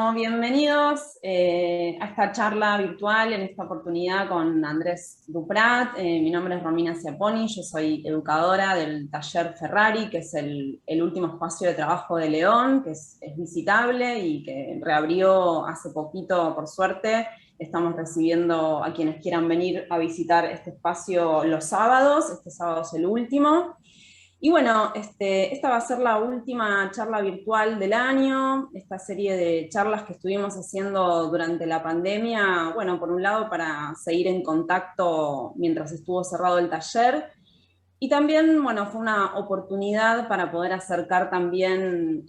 Bueno, bienvenidos a esta charla virtual, en esta oportunidad con Andrés Duprat. Mi nombre es Romina Ciaponi, yo soy educadora del taller Ferrari, que es el último espacio de trabajo de León, que es visitable y que reabrió hace poquito, por suerte. Estamos recibiendo a quienes quieran venir a visitar este espacio los sábados. Este sábado es el último. Y bueno, esta va a ser la última charla virtual del año, esta serie de charlas que estuvimos haciendo durante la pandemia, bueno, por un lado para seguir en contacto mientras estuvo cerrado el taller, y también, bueno, fue una oportunidad para poder acercar también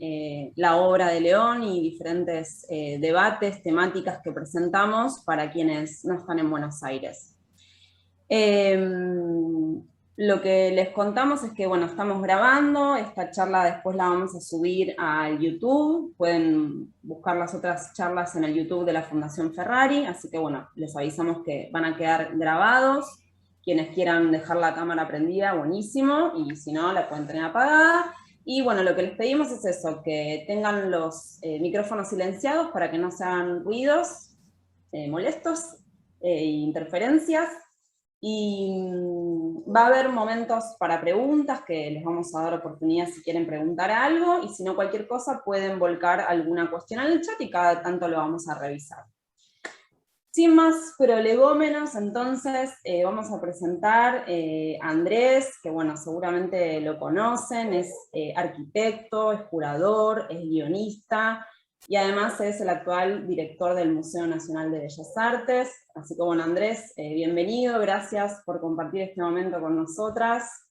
la obra de León y diferentes debates, temáticas que presentamos para quienes no están en Buenos Aires. Lo que les contamos es que, bueno, estamos grabando, esta charla después la vamos a subir al YouTube, pueden buscar las otras charlas en el YouTube de la Fundación Ferrari, así que, bueno, les avisamos que van a quedar grabados. Quienes quieran dejar la cámara prendida, buenísimo, y si no, la pueden tener apagada. Y bueno, lo que les pedimos es eso, que tengan los micrófonos silenciados para que no se hagan ruidos molestos e interferencias. Y va a haber momentos para preguntas que les vamos a dar oportunidad si quieren preguntar algo, y si no, cualquier cosa pueden volcar alguna cuestión al chat y cada tanto lo vamos a revisar. Sin más prolegómenos, entonces vamos a presentar a Andrés, que bueno, seguramente lo conocen, es arquitecto, es curador, es guionista, y además es el actual director del Museo Nacional de Bellas Artes. Así que bueno, Andrés, bienvenido, gracias por compartir este momento con nosotras.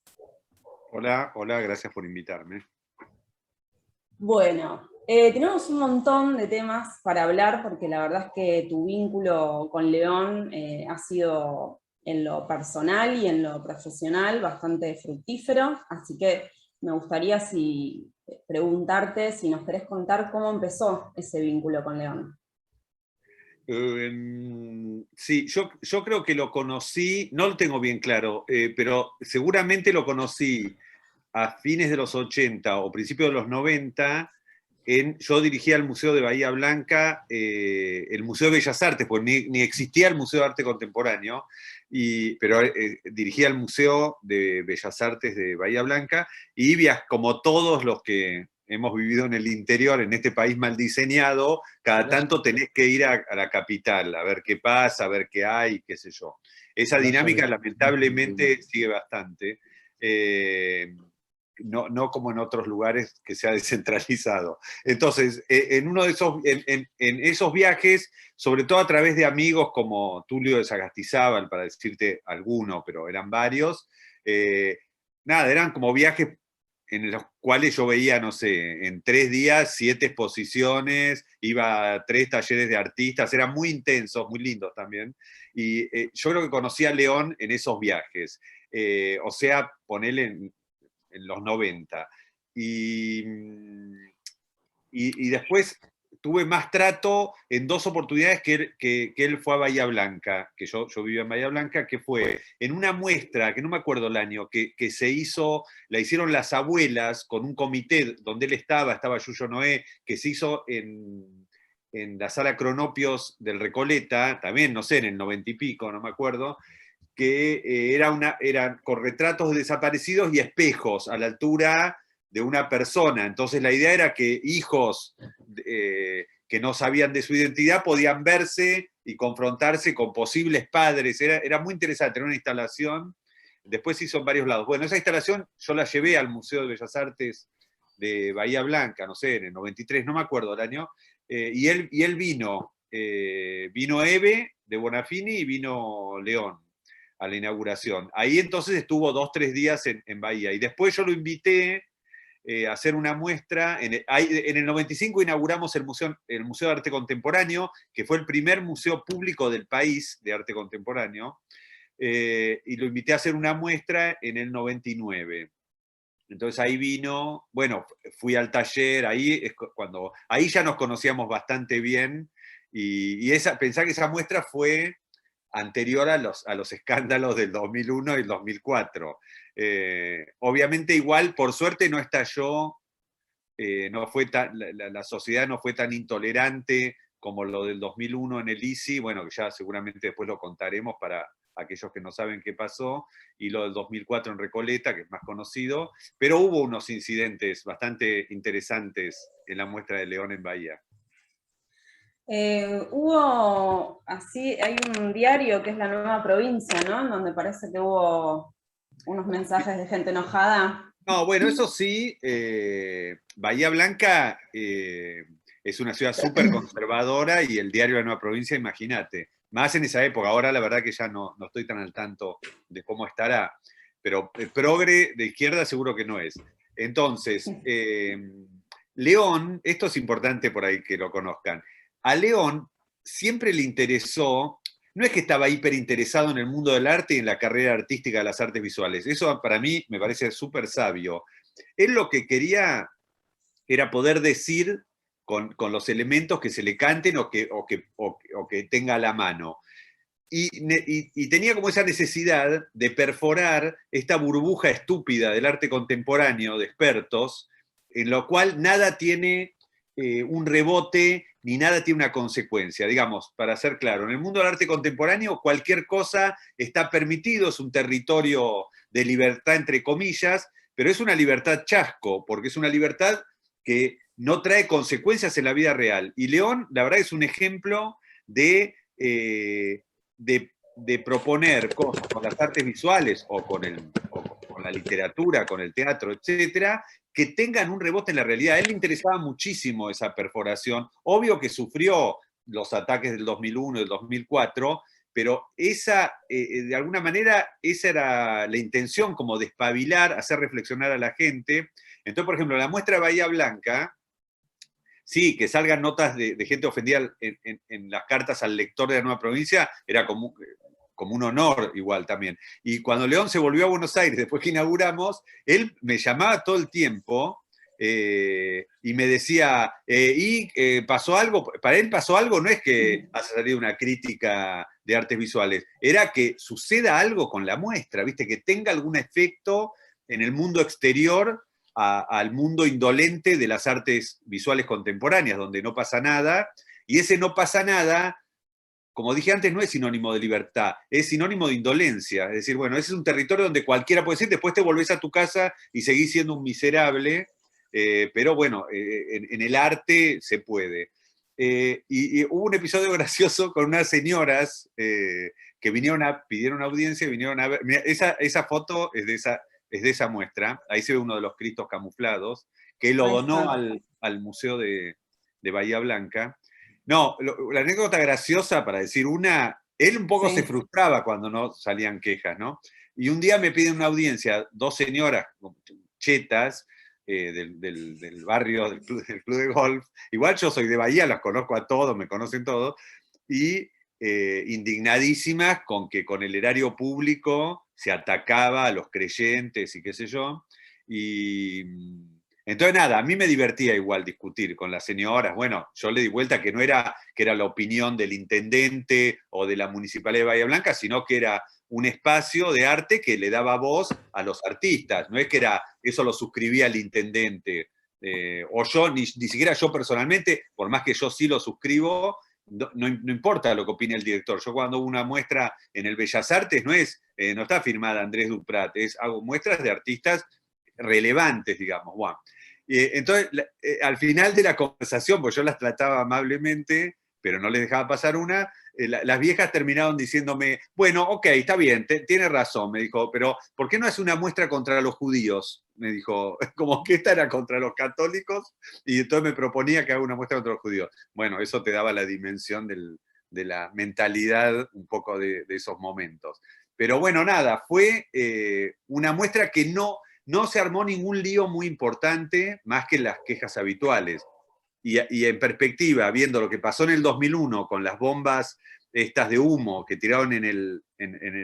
Hola, hola, gracias por invitarme. Bueno, tenemos un montón de temas para hablar, porque la verdad es que tu vínculo con León ha sido en lo personal y en lo profesional bastante fructífero, así que me gustaría preguntarte si nos querés contar cómo empezó ese vínculo con León. Sí, yo creo que lo conocí, no lo tengo bien claro, pero seguramente lo conocí a fines de los 80 o principios de los 90. Yo dirigía el Museo de Bahía Blanca, el Museo de Bellas Artes, porque ni existía el Museo de Arte Contemporáneo, pero dirigía el Museo de Bellas Artes de Bahía Blanca, y como todos los que hemos vivido en el interior, en este país mal diseñado, cada tanto tenés que ir a la capital, a ver qué pasa, a ver qué hay, qué sé yo. Esa dinámica lamentablemente sigue bastante. No como en otros lugares que se ha descentralizado. Entonces, en esos viajes, sobre todo a través de amigos como Tulio de Sagastizábal, para decirte alguno, pero eran varios, nada, eran como viajes en los cuales yo veía, no sé, en 3 días, 7 exposiciones, iba a 3 talleres de artistas, eran muy intensos, muy lindos también, y yo creo que conocí a León en esos viajes. O sea, ponele en los 90. Y después tuve más trato en 2 oportunidades que él fue a Bahía Blanca, que yo vivía en Bahía Blanca, que fue en una muestra, que no me acuerdo el año, que la hicieron las abuelas con un comité donde él estaba Yuyo Noé, que se hizo en la sala Cronopios del Recoleta, también, no sé, en el 90 y pico, no me acuerdo, que eran con retratos de desaparecidos y espejos a la altura de una persona. Entonces la idea era que hijos que no sabían de su identidad podían verse y confrontarse con posibles padres. Era muy interesante, era una instalación. Después se hizo en varios lados. Bueno, esa instalación yo la llevé al Museo de Bellas Artes de Bahía Blanca, no sé, en el 93, no me acuerdo el año, y él vino Eve de Bonafini y vino León a la inauguración. Ahí entonces estuvo 2, 3 días en Bahía. Y después yo lo invité a hacer una muestra. En el 95 inauguramos el Museo de Arte Contemporáneo, que fue el primer museo público del país de arte contemporáneo. Y lo invité a hacer una muestra en el 99. Entonces ahí vino, bueno, fui al taller, ahí ya nos conocíamos bastante bien. Pensá que esa muestra fue anterior a los escándalos del 2001 y el 2004. Obviamente igual, por suerte, no estalló no fue tan, la sociedad no fue tan intolerante como lo del 2001 en el ISI, bueno, que ya seguramente después lo contaremos para aquellos que no saben qué pasó, y lo del 2004 en Recoleta, que es más conocido, pero hubo unos incidentes bastante interesantes en la muestra de León en Bahía. Hubo, así, hay un diario que es La Nueva Provincia, ¿no? En donde parece que hubo unos mensajes de gente enojada. No, bueno, eso sí, Bahía Blanca es una ciudad súper conservadora y el diario de la Nueva Provincia, imagínate, más en esa época, ahora la verdad que ya no estoy tan al tanto de cómo estará, pero progre de izquierda seguro que no es. Entonces, León, esto es importante por ahí que lo conozcan, a León siempre le interesó, no es que estaba hiper interesado en el mundo del arte y en la carrera artística de las artes visuales. Eso para mí me parece súper sabio. Él lo que quería era poder decir con los elementos que se le canten o que tenga a la mano. Y tenía como esa necesidad de perforar esta burbuja estúpida del arte contemporáneo de expertos, en lo cual nada tiene un rebote ni nada tiene una consecuencia. Digamos, para ser claro, en el mundo del arte contemporáneo cualquier cosa está permitido, es un territorio de libertad entre comillas, pero es una libertad chasco, porque es una libertad que no trae consecuencias en la vida real. Y León, la verdad, es un ejemplo de de proponer cosas con las artes visuales o con la literatura, con el teatro, etcétera, que tengan un rebote en la realidad. A él le interesaba muchísimo esa perforación. Obvio que sufrió los ataques del 2001 y del 2004, pero esa, de alguna manera, esa era la intención, como despabilar, hacer reflexionar a la gente. Entonces, por ejemplo, la muestra de Bahía Blanca, sí, que salgan notas de gente ofendida en las cartas al lector de la Nueva Provincia, era como un honor igual también. Y cuando León se volvió a Buenos Aires, después que inauguramos, él me llamaba todo el tiempo y me decía, pasó algo, para él pasó algo, no es que haya salido una crítica de artes visuales, era que suceda algo con la muestra, ¿viste? Que tenga algún efecto en el mundo exterior al mundo indolente de las artes visuales contemporáneas, donde no pasa nada, y ese no pasa nada, como dije antes, no es sinónimo de libertad, es sinónimo de indolencia. Es decir, bueno, ese es un territorio donde cualquiera puede decir, después te volvés a tu casa y seguís siendo un miserable, pero bueno, en el arte se puede. Y hubo un episodio gracioso con unas señoras que pidieron audiencia y vinieron a ver. Mira, esa foto es de esa muestra. Ahí se ve uno de los Cristos camuflados, que él lo donó al Museo de Bahía Blanca. No, la anécdota graciosa, para decir una, él un poco se frustraba cuando no salían quejas, ¿no? Y un día me piden una audiencia, dos señoras chetas del barrio, del club de golf. Igual yo soy de Bahía, las conozco a todos, me conocen todos, y indignadísimas con que con el erario público se atacaba a los creyentes y qué sé yo. Y entonces nada, a mí me divertía igual discutir con las señoras. Bueno, yo le di vuelta que no era que era la opinión del intendente o de la Municipalidad de Bahía Blanca, sino que era un espacio de arte que le daba voz a los artistas. No es que era eso lo suscribía el intendente. O yo, ni siquiera yo personalmente, por más que yo sí lo suscribo, no importa lo que opine el director. Yo cuando hago una muestra en el Bellas Artes no está firmada Andrés Duprat, hago muestras de artistas relevantes, digamos. Bueno. Entonces, al final de la conversación, pues yo las trataba amablemente, pero no les dejaba pasar una, las viejas terminaron diciéndome, bueno, ok, está bien, tiene razón, me dijo, pero ¿por qué no hace una muestra contra los judíos? Me dijo, como que esta era contra los católicos, y entonces me proponía que haga una muestra contra los judíos. Bueno, eso te daba la dimensión de la mentalidad un poco de esos momentos. Pero bueno, nada, fue una muestra que no se armó ningún lío muy importante, más que las quejas habituales. Y en perspectiva, viendo lo que pasó en el 2001 con las bombas estas de humo que tiraron en el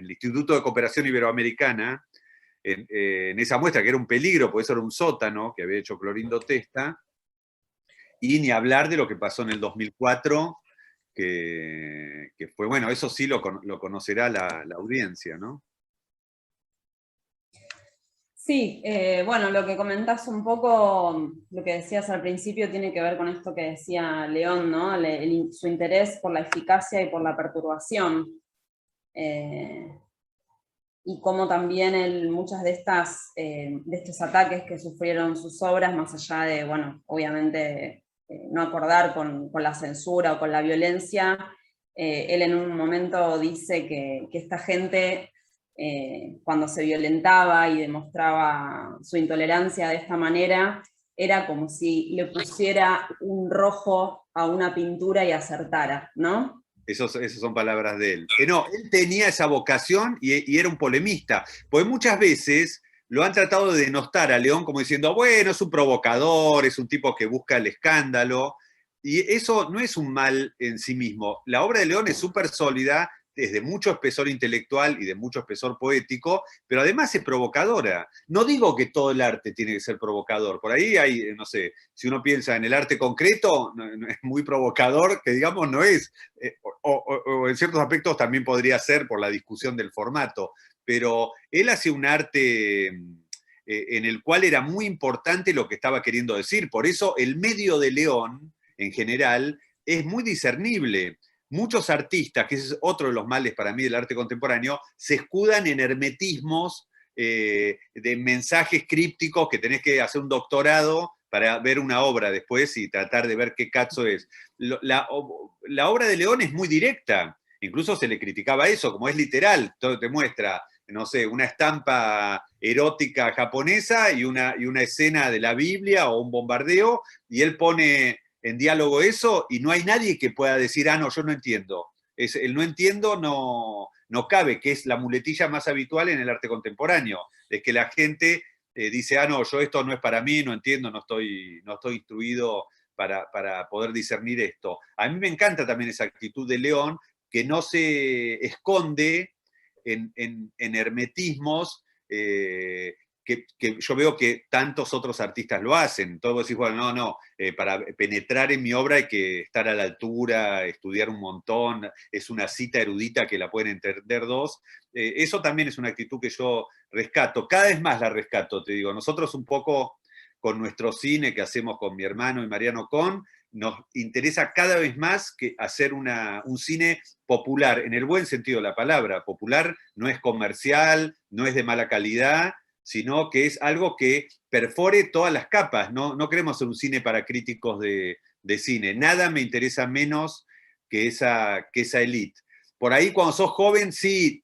Instituto de Cooperación Iberoamericana, en esa muestra, que era un peligro, porque eso era un sótano que había hecho Clorindo Testa, y ni hablar de lo que pasó en el 2004, que fue, bueno, eso sí lo conocerá la audiencia, ¿no? Sí, bueno, lo que comentás un poco, lo que decías al principio tiene que ver con esto que decía León, ¿no? Su interés por la eficacia y por la perturbación. Eh, y cómo también muchas de estos ataques que sufrieron sus obras, más allá de, bueno, obviamente no acordar con la censura o con la violencia, él en un momento dice que esta gente, cuando se violentaba y demostraba su intolerancia de esta manera, era como si le pusiera un rojo a una pintura y acertara, ¿no? Esas son palabras de él. No, él tenía esa vocación y era un polemista. Porque muchas veces lo han tratado de denostar a León como diciendo, bueno, es un provocador, es un tipo que busca el escándalo. Y eso no es un mal en sí mismo. La obra de León es súper sólida, es de mucho espesor intelectual y de mucho espesor poético, pero además es provocadora. No digo que todo el arte tiene que ser provocador. Por ahí hay, no sé, si uno piensa en el arte concreto, no es muy provocador, que digamos no es, o en ciertos aspectos también podría ser por la discusión del formato, pero él hacía un arte en el cual era muy importante lo que estaba queriendo decir. Por eso el medio de León, en general, es muy discernible. Muchos artistas, que ese es otro de los males para mí del arte contemporáneo, se escudan en hermetismos de mensajes crípticos que tenés que hacer un doctorado para ver una obra después y tratar de ver qué caso es. La obra de León es muy directa, incluso se le criticaba eso, como es literal, todo te muestra, no sé, una estampa erótica japonesa y una escena de la Biblia o un bombardeo, y él pone en diálogo eso y no hay nadie que pueda decir, ah, no, yo no entiendo. El no entiendo no cabe, que es la muletilla más habitual en el arte contemporáneo, es que la gente dice, ah, no, yo esto no es para mí, no entiendo, no estoy instruido para poder discernir esto. A mí me encanta también esa actitud de León, que no se esconde en hermetismos que yo veo que tantos otros artistas lo hacen. Todos decís, bueno, no, para penetrar en mi obra hay que estar a la altura, estudiar un montón, es una cita erudita que la pueden entender dos. Eso también es una actitud que yo rescato, cada vez más la rescato, te digo. Nosotros un poco con nuestro cine que hacemos con mi hermano y Mariano Con, nos interesa cada vez más que hacer un cine popular, en el buen sentido de la palabra. Popular no es comercial, no es de mala calidad, sino que es algo que perfore todas las capas. No queremos hacer un cine para críticos de cine. Nada me interesa menos que esa élite. Por ahí cuando sos joven, sí,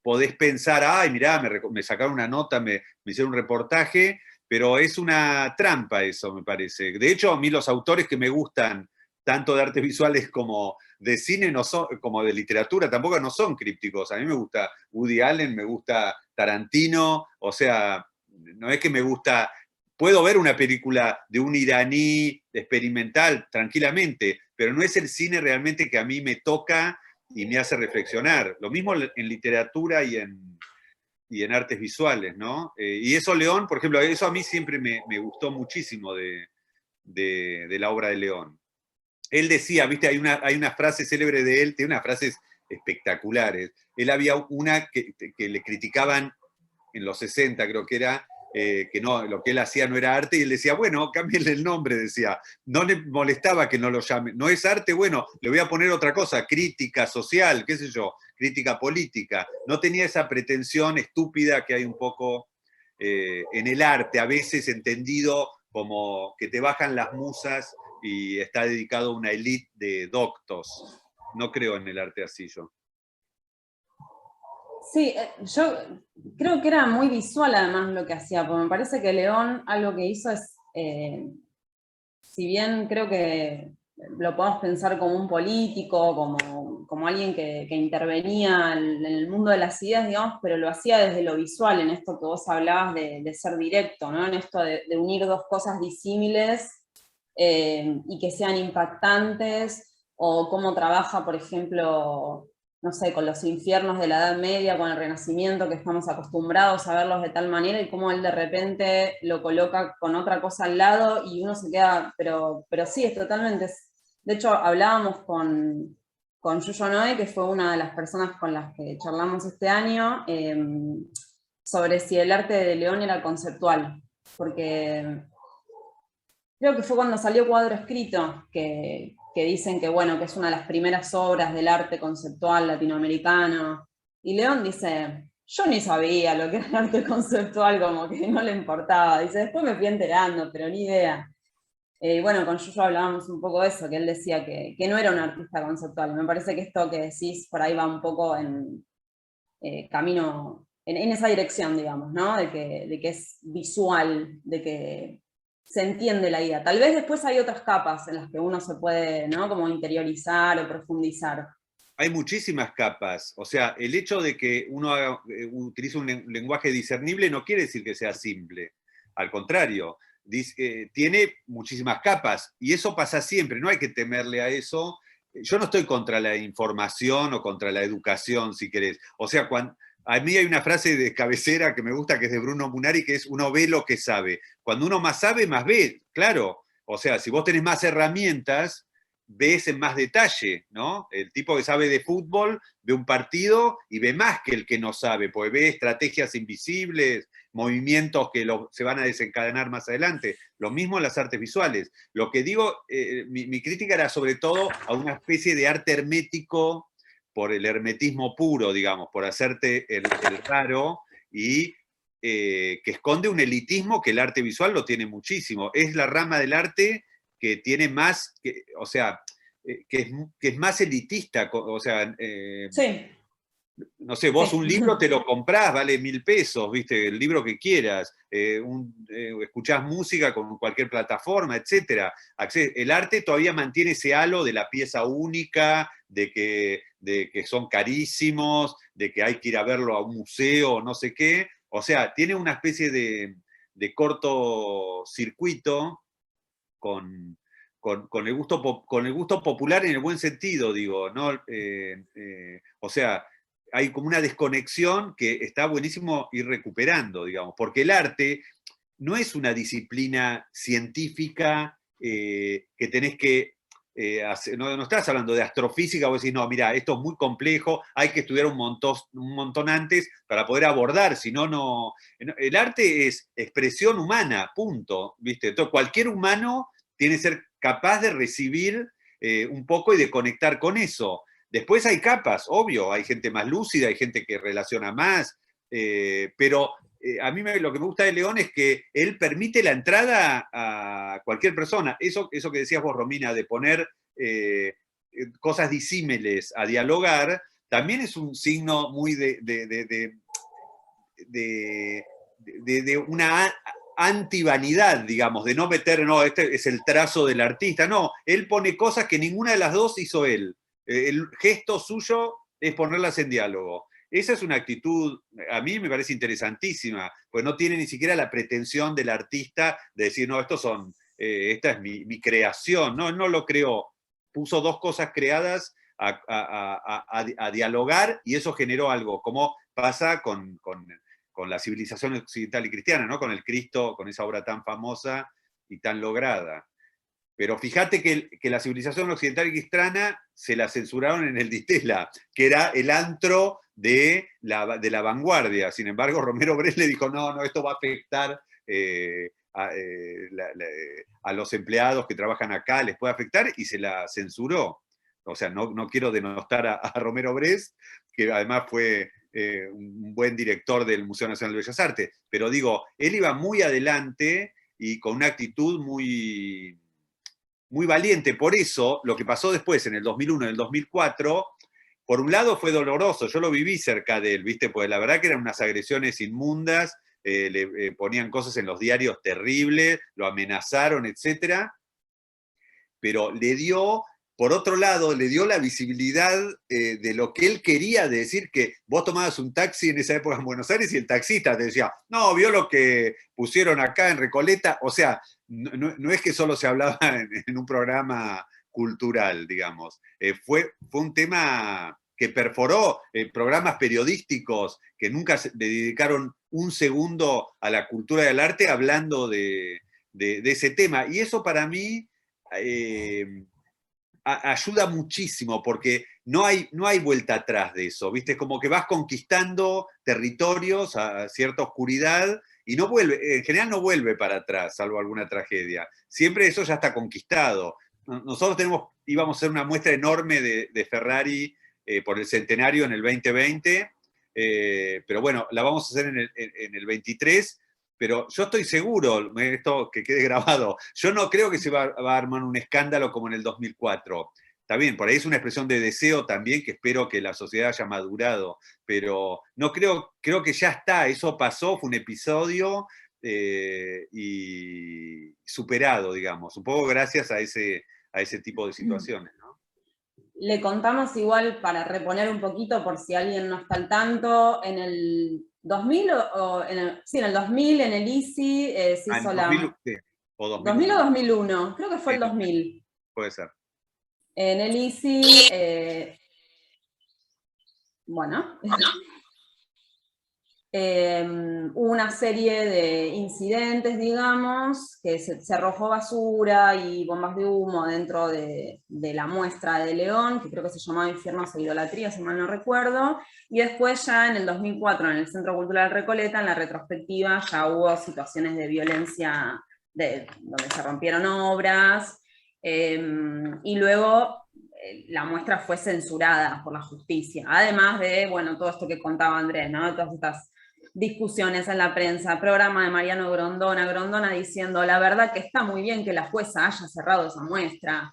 podés pensar, ay, mirá, me sacaron una nota, me hicieron un reportaje, pero es una trampa eso, me parece. De hecho, a mí los autores que me gustan, tanto de artes visuales como de cine, no son, como de literatura, tampoco no son crípticos. A mí me gusta Woody Allen, me gusta Tarantino, o sea, no es que me gusta, puedo ver una película de un iraní experimental tranquilamente, pero no es el cine realmente que a mí me toca y me hace reflexionar. Lo mismo en literatura y en artes visuales, ¿no? Y eso León, por ejemplo, eso a mí siempre me gustó muchísimo de la obra de León. Él decía, viste, hay una frase célebre de él, tiene unas frases espectaculares. Él había una que le criticaban en los 60, creo que era, que no, lo que él hacía no era arte, y él decía, bueno, cámbienle el nombre, decía. No le molestaba que no lo llame. No es arte, bueno, le voy a poner otra cosa, crítica social, qué sé yo, crítica política. No tenía esa pretensión estúpida que hay un poco en el arte, a veces entendido como que te bajan las musas y está dedicado a una élite de doctos. No creo en el arte así yo. Sí, yo creo que era muy visual además lo que hacía, porque me parece que León algo que hizo es, si bien creo que lo podemos pensar como un político, como alguien que intervenía en el mundo de las ideas, digamos, pero lo hacía desde lo visual, en esto que vos hablabas de ser directo, ¿no? En esto de unir dos cosas disímiles y que sean impactantes, o cómo trabaja, por ejemplo, no sé, con los infiernos de la Edad Media, con el Renacimiento, que estamos acostumbrados a verlos de tal manera, y cómo él de repente lo coloca con otra cosa al lado, y uno se queda, pero sí, es totalmente... De hecho, hablábamos con Yuyo Noé, que fue una de las personas con las que charlamos este año, sobre si el arte de León era conceptual, porque creo que fue cuando salió Cuadro Escrito, que dicen que, bueno, que es una de las primeras obras del arte conceptual latinoamericano, y León dice, yo ni sabía lo que era el arte conceptual, como que no le importaba, dice, después me fui enterando, pero ni idea. Bueno, con Yuyo hablábamos un poco de eso, que él decía que no era un artista conceptual. Me parece que esto que decís por ahí va un poco en camino, en esa dirección, digamos, ¿no? De que es visual, de que se entiende la idea. Tal vez después hay otras capas en las que uno se puede, ¿no? Como interiorizar o profundizar. Hay muchísimas capas. O sea, el hecho de que uno utilice un lenguaje discernible no quiere decir que sea simple. Al contrario, tiene muchísimas capas. Y eso pasa siempre, no hay que temerle a eso. Yo no estoy contra la información o contra la educación, si querés. O sea, a mí hay una frase de cabecera que me gusta, que es de Bruno Munari, que es uno ve lo que sabe. Cuando uno más sabe, más ve, claro. O sea, si vos tenés más herramientas, ves en más detalle, ¿no? El tipo que sabe de fútbol ve un partido y ve más que el que no sabe, porque ve estrategias invisibles, movimientos que se van a desencadenar más adelante. Lo mismo en las artes visuales. Lo que digo, mi crítica era sobre todo a una especie de arte hermético por el hermetismo puro, digamos, por hacerte el raro y que esconde un elitismo que el arte visual lo tiene muchísimo. Es la rama del arte que tiene más, o sea, que es más elitista, o sea, Sí, no sé, vos sí. un libro te lo comprás, vale 1.000 pesos, viste, el libro que quieras, escuchás música con cualquier plataforma, etcétera. El arte todavía mantiene ese halo de la pieza única, de que son carísimos, de que hay que ir a verlo a un museo, no sé qué. O sea, tiene una especie de cortocircuito con, con el gusto popular en el buen sentido, digo, ¿no? O sea, hay como una desconexión que está buenísimo ir recuperando, digamos, porque el arte no es una disciplina científica que tenés que no estás hablando de astrofísica, vos decís, no, mira, esto es muy complejo, hay que estudiar un montón antes para poder abordar, si no, no. El arte es expresión humana, punto, ¿viste? Entonces, cualquier humano tiene que ser capaz de recibir un poco y de conectar con eso. Después hay capas, obvio, hay gente más lúcida, hay gente que relaciona más, pero a mí lo que me gusta de León es que él permite la entrada a cualquier persona. Eso que decías vos, Romina, de poner cosas disímiles a dialogar, también es un signo muy de una antivanidad, digamos, de no meter, no, este es el trazo del artista. No, él pone cosas que ninguna de las dos hizo él. El gesto suyo es ponerlas en diálogo. Esa es una actitud, a mí me parece interesantísima, pues no tiene ni siquiera la pretensión del artista de decir, no, esta es mi creación, no, él no lo creó, puso dos cosas creadas a dialogar y eso generó algo, como pasa con la civilización occidental y cristiana, ¿no? Con el Cristo, con esa obra tan famosa y tan lograda. Pero fíjate que la civilización occidental y cristiana se la censuraron en el Di Stella, que era el antro de la vanguardia. Sin embargo, Romero Brest le dijo, no, esto va a afectar a los empleados que trabajan acá, les puede afectar, y se la censuró. O sea, no quiero denostar a Romero Brest, que además fue un buen director del Museo Nacional de Bellas Artes, pero digo, él iba muy adelante y con una actitud muy valiente. Por eso, lo que pasó después, en el 2001, en el 2004, por un lado fue doloroso, yo lo viví cerca de él, ¿viste? Pues la verdad que eran unas agresiones inmundas, le ponían cosas en los diarios terribles, lo amenazaron, etcétera, pero por otro lado, le dio la visibilidad de lo que él quería, de decir que vos tomabas un taxi en esa época en Buenos Aires y el taxista te decía, no, vio lo que pusieron acá en Recoleta, o sea, no es que solo se hablaba en un programa cultural, digamos, fue un tema que perforó programas periodísticos que nunca le dedicaron un segundo a la cultura del arte hablando de ese tema, y eso para mí ayuda muchísimo porque no hay vuelta atrás de eso, ¿viste? Como que vas conquistando territorios a cierta oscuridad y no vuelve, en general no vuelve para atrás, salvo alguna tragedia. Siempre eso ya está conquistado. Nosotros íbamos a hacer una muestra enorme de Ferrari por el centenario en el 2020, pero bueno, la vamos a hacer en el 23. Pero yo estoy seguro, esto que quede grabado, yo no creo que se va a armar un escándalo como en el 2004. Está bien, por ahí es una expresión de deseo también, que espero que la sociedad haya madurado, pero no creo que ya está, eso pasó, fue un episodio y superado, digamos, un poco gracias a ese tipo de situaciones, ¿no? Le contamos igual para reponer un poquito por si alguien no está al tanto, en el 2000 sí, en el 2000 en el ISI se Ah, hizo en la... 2000 o 2000 o 2001. 2001, creo que fue el 2000. Puede ser. En el ISI, bueno, hubo una serie de incidentes, digamos, que se arrojó basura y bombas de humo dentro de la muestra de León, que creo que se llamaba Infiernos e Idolatría, si mal no recuerdo, y después ya en el 2004, en el Centro Cultural Recoleta, en la retrospectiva, ya hubo situaciones de violencia donde se rompieron obras, y luego la muestra fue censurada por la justicia, además de, bueno, todo esto que contaba Andrés, ¿no? Todas estas discusiones en la prensa, programa de Mariano Grondona diciendo, la verdad que está muy bien que la jueza haya cerrado esa muestra.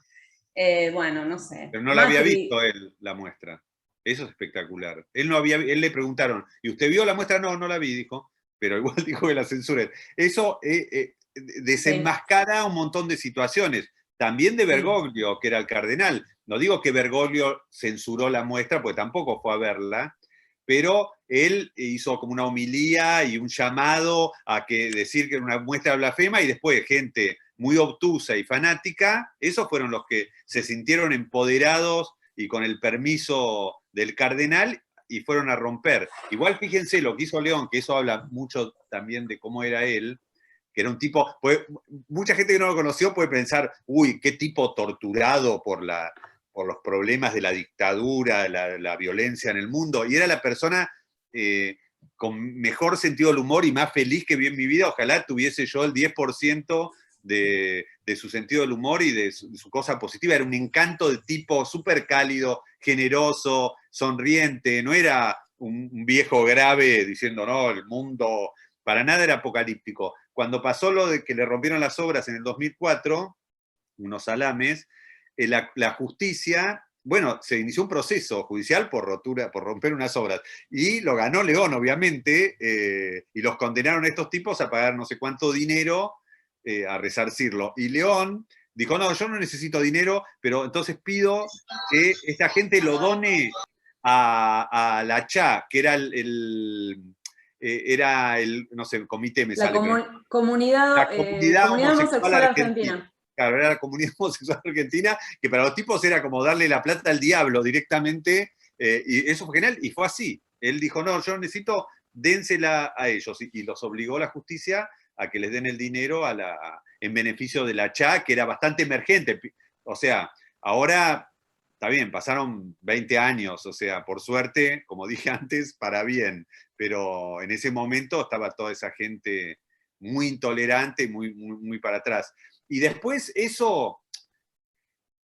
Bueno, no sé. Pero no la había Macri, visto él, la muestra. Eso es espectacular. Él le preguntaron, ¿y usted vio la muestra? No, no la vi, dijo. Pero igual dijo que la censuren. Eso sí, desenmascara un montón de situaciones. También de sí. Bergoglio, que era el cardenal. No digo que Bergoglio censuró la muestra, pues tampoco fue a verla, pero él hizo como una homilía y un llamado a que decir que era una muestra de blasfema, y después gente muy obtusa y fanática, esos fueron los que se sintieron empoderados y con el permiso del cardenal y fueron a romper. Igual fíjense lo que hizo León, que eso habla mucho también de cómo era él, que era un tipo, pues, mucha gente que no lo conoció puede pensar, uy, qué tipo torturado por los problemas de la dictadura, la violencia en el mundo, y era la persona con mejor sentido del humor y más feliz que vi en mi vida. Ojalá tuviese yo el 10% de su sentido del humor y de su cosa positiva. Era un encanto de tipo súper cálido, generoso, sonriente, no era un viejo grave diciendo, no, el mundo, para nada era apocalíptico. Cuando pasó lo de que le rompieron las obras en el 2004, unos salames, la justicia, bueno, se inició un proceso judicial por romper unas obras, y lo ganó León, obviamente, y los condenaron a estos tipos a pagar no sé cuánto dinero a resarcirlo. Y León dijo, no, yo no necesito dinero, pero entonces pido que esta gente lo done a la CHA, que era el, no sé, el comité me La sale, pero comunidad, la comunidad comunidad homosexual homosexual argentina. argentina. Claro, era la comunidad homosexual argentina, que para los tipos era como darle la plata al diablo directamente, y eso fue genial, y fue así. Él dijo, no, yo necesito, dénsela a ellos, y los obligó la justicia a que les den el dinero en beneficio de la CHA, que era bastante emergente. O sea, ahora, está bien, pasaron 20 años, o sea, por suerte, como dije antes, para bien, pero en ese momento estaba toda esa gente muy intolerante, muy para atrás. Y después ese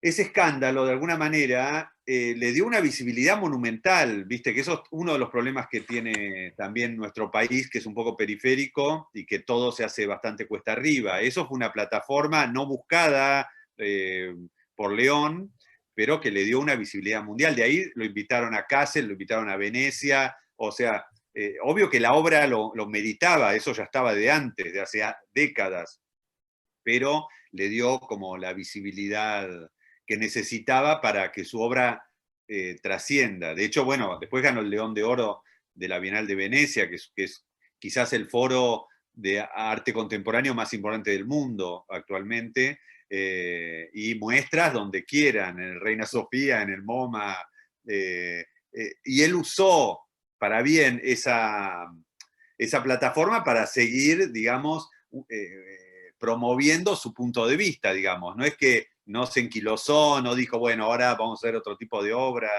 escándalo, de alguna manera, le dio una visibilidad monumental, viste, que eso es uno de los problemas que tiene también nuestro país, que es un poco periférico y que todo se hace bastante cuesta arriba. Eso fue una plataforma no buscada por León, pero que le dio una visibilidad mundial. De ahí lo invitaron a Kassel, lo invitaron a Venecia, o sea, obvio que la obra lo meritaba, eso ya estaba de antes, de hace décadas, pero le dio como la visibilidad que necesitaba para que su obra trascienda. De hecho, bueno, después ganó el León de Oro de la Bienal de Venecia, que es quizás el foro de arte contemporáneo más importante del mundo actualmente, y muestras donde quieran, en el Reina Sofía, en el MoMA, y él usó para bien esa plataforma para seguir, digamos, promoviendo su punto de vista, digamos. No es que no se enquilosó, no dijo, bueno, ahora vamos a hacer otro tipo de obra.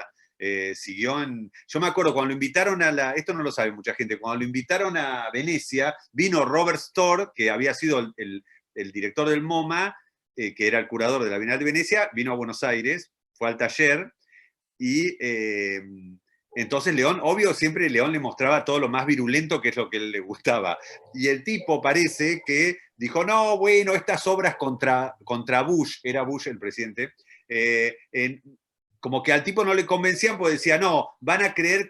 Siguió en... Yo me acuerdo cuando lo invitaron esto no lo sabe mucha gente, cuando lo invitaron a Venecia, vino Robert Storr, que había sido el director del MoMA, que era el curador de la Bienal de Venecia, vino a Buenos Aires, fue al taller, y entonces León, obvio, siempre León le mostraba todo lo más virulento, que es lo que él le gustaba. Y el tipo parece que dijo, no, bueno, estas obras contra Bush, era Bush el presidente, como que al tipo no le convencían, porque decía, no, van a decir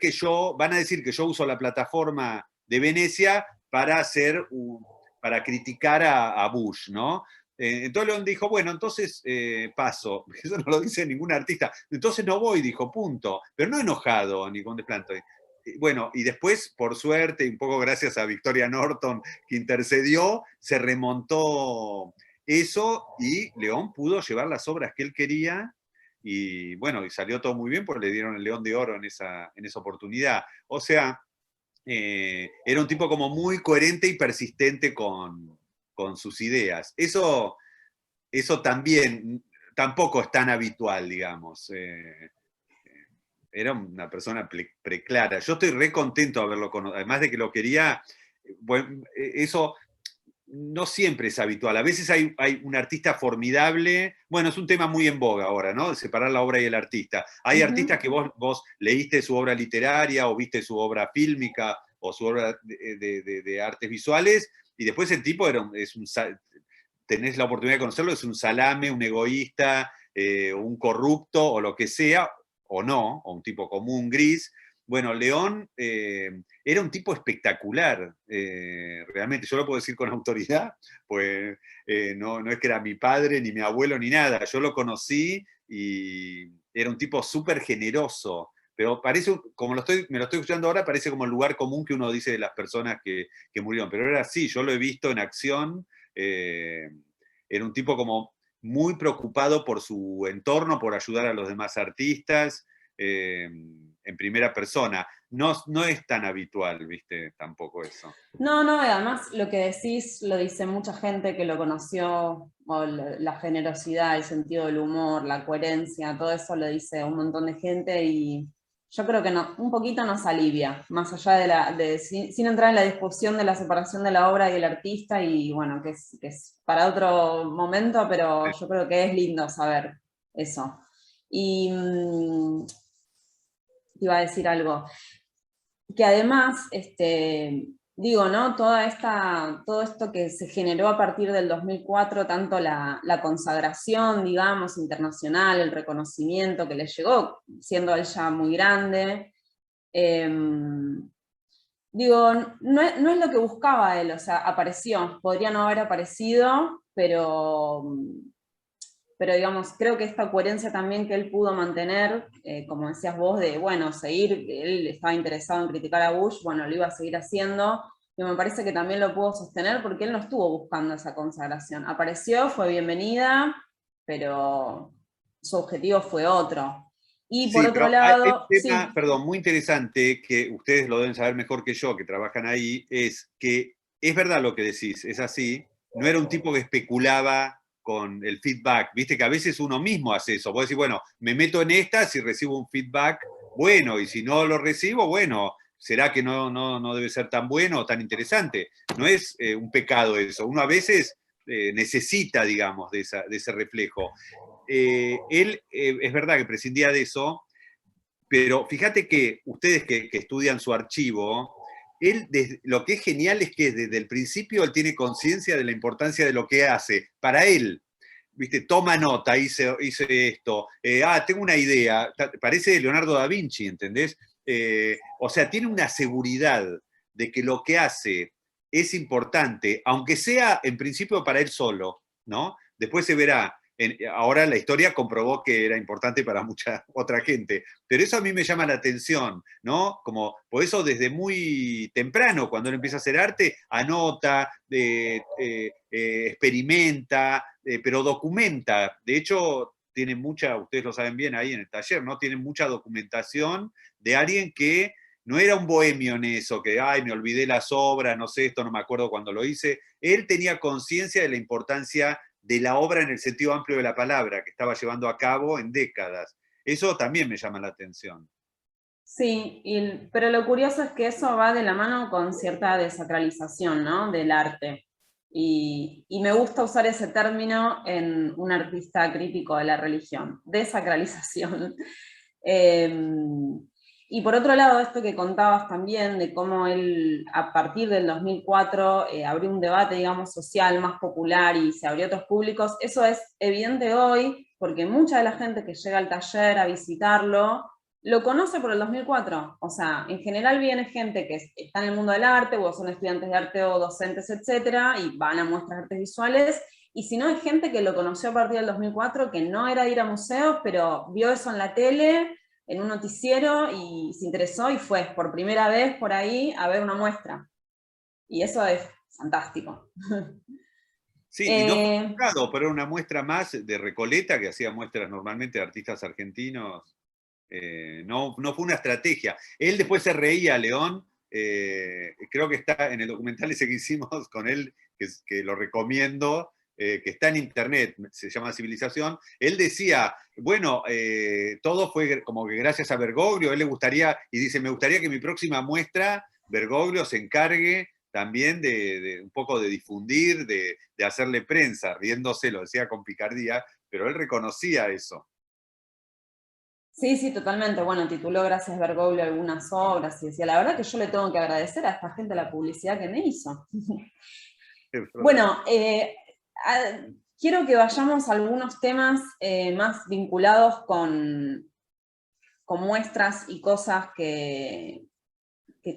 que yo uso la plataforma de Venecia para criticar a Bush, ¿no? Entonces León dijo, bueno, entonces paso. Eso no lo dice ningún artista. Entonces no voy, dijo, punto. Pero no enojado ni con desplanto. Bueno, y después, por suerte, y un poco gracias a Victoria Norton, que intercedió, se remontó eso y León pudo llevar las obras que él quería. Y bueno, y salió todo muy bien porque le dieron el León de Oro en esa oportunidad. O sea, era un tipo como muy coherente y persistente con sus ideas. Eso también tampoco es tan habitual, digamos. Era una persona preclara. Yo estoy re contento de haberlo conocido, además de que lo quería. Bueno, eso no siempre es habitual. A veces hay un artista formidable. Bueno, es un tema muy en boga ahora, ¿no? De separar la obra y el artista. Hay artistas que vos leíste su obra literaria o viste su obra fílmica o su obra de artes visuales, y después el tipo tenés la oportunidad de conocerlo, es un salame, un egoísta, un corrupto o lo que sea, o no, o un tipo común, gris. Bueno, León era un tipo espectacular, realmente, yo lo puedo decir con autoridad, pues no es que era mi padre, ni mi abuelo, ni nada, yo lo conocí y era un tipo súper generoso, pero parece, como me lo estoy escuchando ahora, parece como el lugar común que uno dice de las personas que murieron, pero era así, yo lo he visto en acción, era un tipo como muy preocupado por su entorno, por ayudar a los demás artistas, en primera persona. No es tan habitual, ¿viste? Tampoco eso. No, no, y además lo que decís lo dice mucha gente que lo conoció, o la generosidad, el sentido del humor, la coherencia, todo eso lo dice un montón de gente y yo creo que un poquito nos alivia, más allá sin entrar en la discusión de la separación de la obra y el artista, y bueno, que es para otro momento, pero yo creo que es lindo saber eso. Y te iba a decir algo, que además, digo, ¿no? Todo esto que se generó a partir del 2004, tanto la consagración, digamos, internacional, el reconocimiento que le llegó, siendo él ya muy grande, digo, no es lo que buscaba él, o sea, apareció, podría no haber aparecido, pero digamos, creo que esta coherencia también que él pudo mantener, como decías vos, de, bueno, él estaba interesado en criticar a Bush, bueno, lo iba a seguir haciendo, y me parece que también lo pudo sostener porque él no estuvo buscando esa consagración. Apareció, fue bienvenida, pero su objetivo fue otro. Y por Sí, otro pero hay un lado, tema, sí. perdón, muy interesante, que ustedes lo deben saber mejor que yo, que trabajan ahí, es que es verdad lo que decís, es así, no era un tipo que especulaba con el feedback, viste que a veces uno mismo hace eso, vos decís, bueno, me meto en esta, si recibo un feedback, bueno, y si no lo recibo, bueno, será que no debe ser tan bueno o tan interesante. No es un pecado eso, uno a veces necesita, digamos, de ese reflejo. Él es verdad que prescindía de eso, pero fíjate que ustedes que estudian su archivo, lo que es genial es que desde el principio él tiene conciencia de la importancia de lo que hace. Para él, ¿viste? Toma nota, hice esto, tengo una idea, parece Leonardo da Vinci, ¿entendés? O sea, tiene una seguridad de que lo que hace es importante, aunque sea en principio para él solo, ¿no? Después se verá. Ahora la historia comprobó que era importante para mucha otra gente, pero eso a mí me llama la atención, ¿no? Como, por eso desde muy temprano, cuando él empieza a hacer arte, anota, experimenta, pero documenta. De hecho, tiene mucha, ustedes lo saben bien ahí en el taller, ¿no? Tiene mucha documentación de alguien que no era un bohemio en eso, que, ay, me olvidé las obras, no sé, esto no me acuerdo cuando lo hice. Él tenía conciencia de la importancia de la obra en el sentido amplio de la palabra, que estaba llevando a cabo en décadas. Eso también me llama la atención. Sí, pero lo curioso es que eso va de la mano con cierta desacralización, ¿no? Del arte. Y me gusta usar ese término en un artista crítico de la religión, desacralización. Y por otro lado, esto que contabas también de cómo él, a partir del 2004, abrió un debate, digamos, social más popular y se abrió a otros públicos, eso es evidente hoy, porque mucha de la gente que llega al taller a visitarlo, lo conoce por el 2004. O sea, en general viene gente que está en el mundo del arte, o son estudiantes de arte o docentes, etcétera, y van a muestras de artes visuales, y si no, hay gente que lo conoció a partir del 2004, que no era ir a museos, pero vio eso en la tele, en un noticiero, y se interesó y fue por primera vez por ahí a ver una muestra. Y eso es fantástico. Sí, y no fue juzgado, pero era una muestra más de Recoleta, que hacía muestras normalmente de artistas argentinos. No fue una estrategia. Él después se reía, León, creo que está en el documental ese que hicimos con él, que lo recomiendo, que está en internet, se llama Civilización. Él decía, bueno, todo fue como que gracias a Bergoglio, él le gustaría, y dice, me gustaría que mi próxima muestra, Bergoglio se encargue también de un poco de difundir, de hacerle prensa, riéndose, lo decía con picardía, pero él reconocía eso. Sí, sí, totalmente. Bueno, tituló Gracias Bergoglio algunas obras y decía, la verdad que yo le tengo que agradecer a esta gente la publicidad que me hizo. Bueno, quiero que vayamos a algunos temas más vinculados con muestras y cosas que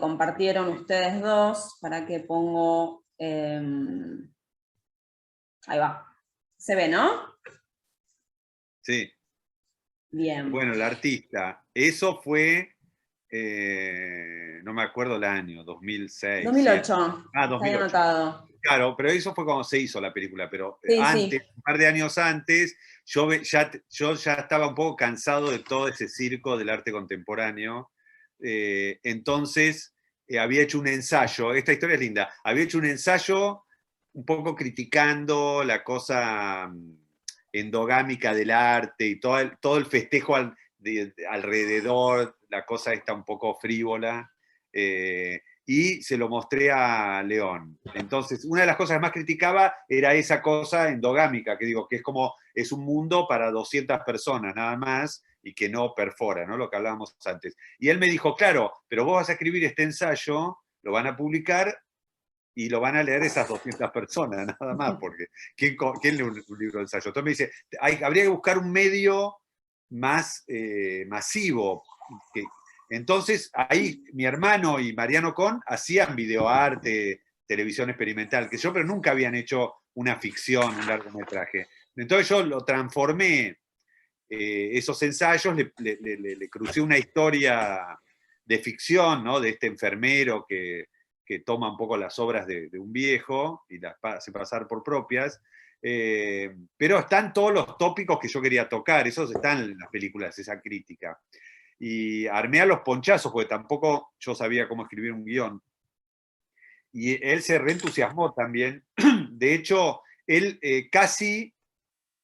compartieron ustedes dos, para que pongo... ahí va. ¿Se ve, no? Sí. Bien. Bueno, el artista. Eso fue, no me acuerdo el año, 2006, 2007. 2008, Ah, está ahí 2008. anotado. Claro, pero eso fue cuando se hizo la película, pero Sí, antes, sí. un par de años antes, yo ya estaba un poco cansado de todo ese circo del arte contemporáneo. Entonces, había hecho un ensayo, esta historia es linda, había hecho un ensayo un poco criticando la cosa endogámica del arte y todo el festejo alrededor, la cosa está un poco frívola. Y se lo mostré a León. Entonces, una de las cosas que más criticaba era esa cosa endogámica, que digo, que es un mundo para 200 personas nada más y que no perfora, ¿no? Lo que hablábamos antes. Y él me dijo, claro, pero vos vas a escribir este ensayo, lo van a publicar y lo van a leer esas 200 personas, nada más, porque ¿quién lee un libro de ensayo? Entonces me dice, habría que buscar un medio más masivo. Entonces, ahí mi hermano y Mariano Con hacían videoarte, televisión experimental, que yo, pero nunca habían hecho una ficción, un largometraje. Entonces yo lo transformé, esos ensayos, le crucé una historia de ficción, ¿no? De este enfermero que toma un poco las obras de un viejo y las hace pasar por propias. Pero están todos los tópicos que yo quería tocar, esos están en las películas, esa crítica. Y armé a los ponchazos, porque tampoco yo sabía cómo escribir un guión. Y él se reentusiasmó también. De hecho, él casi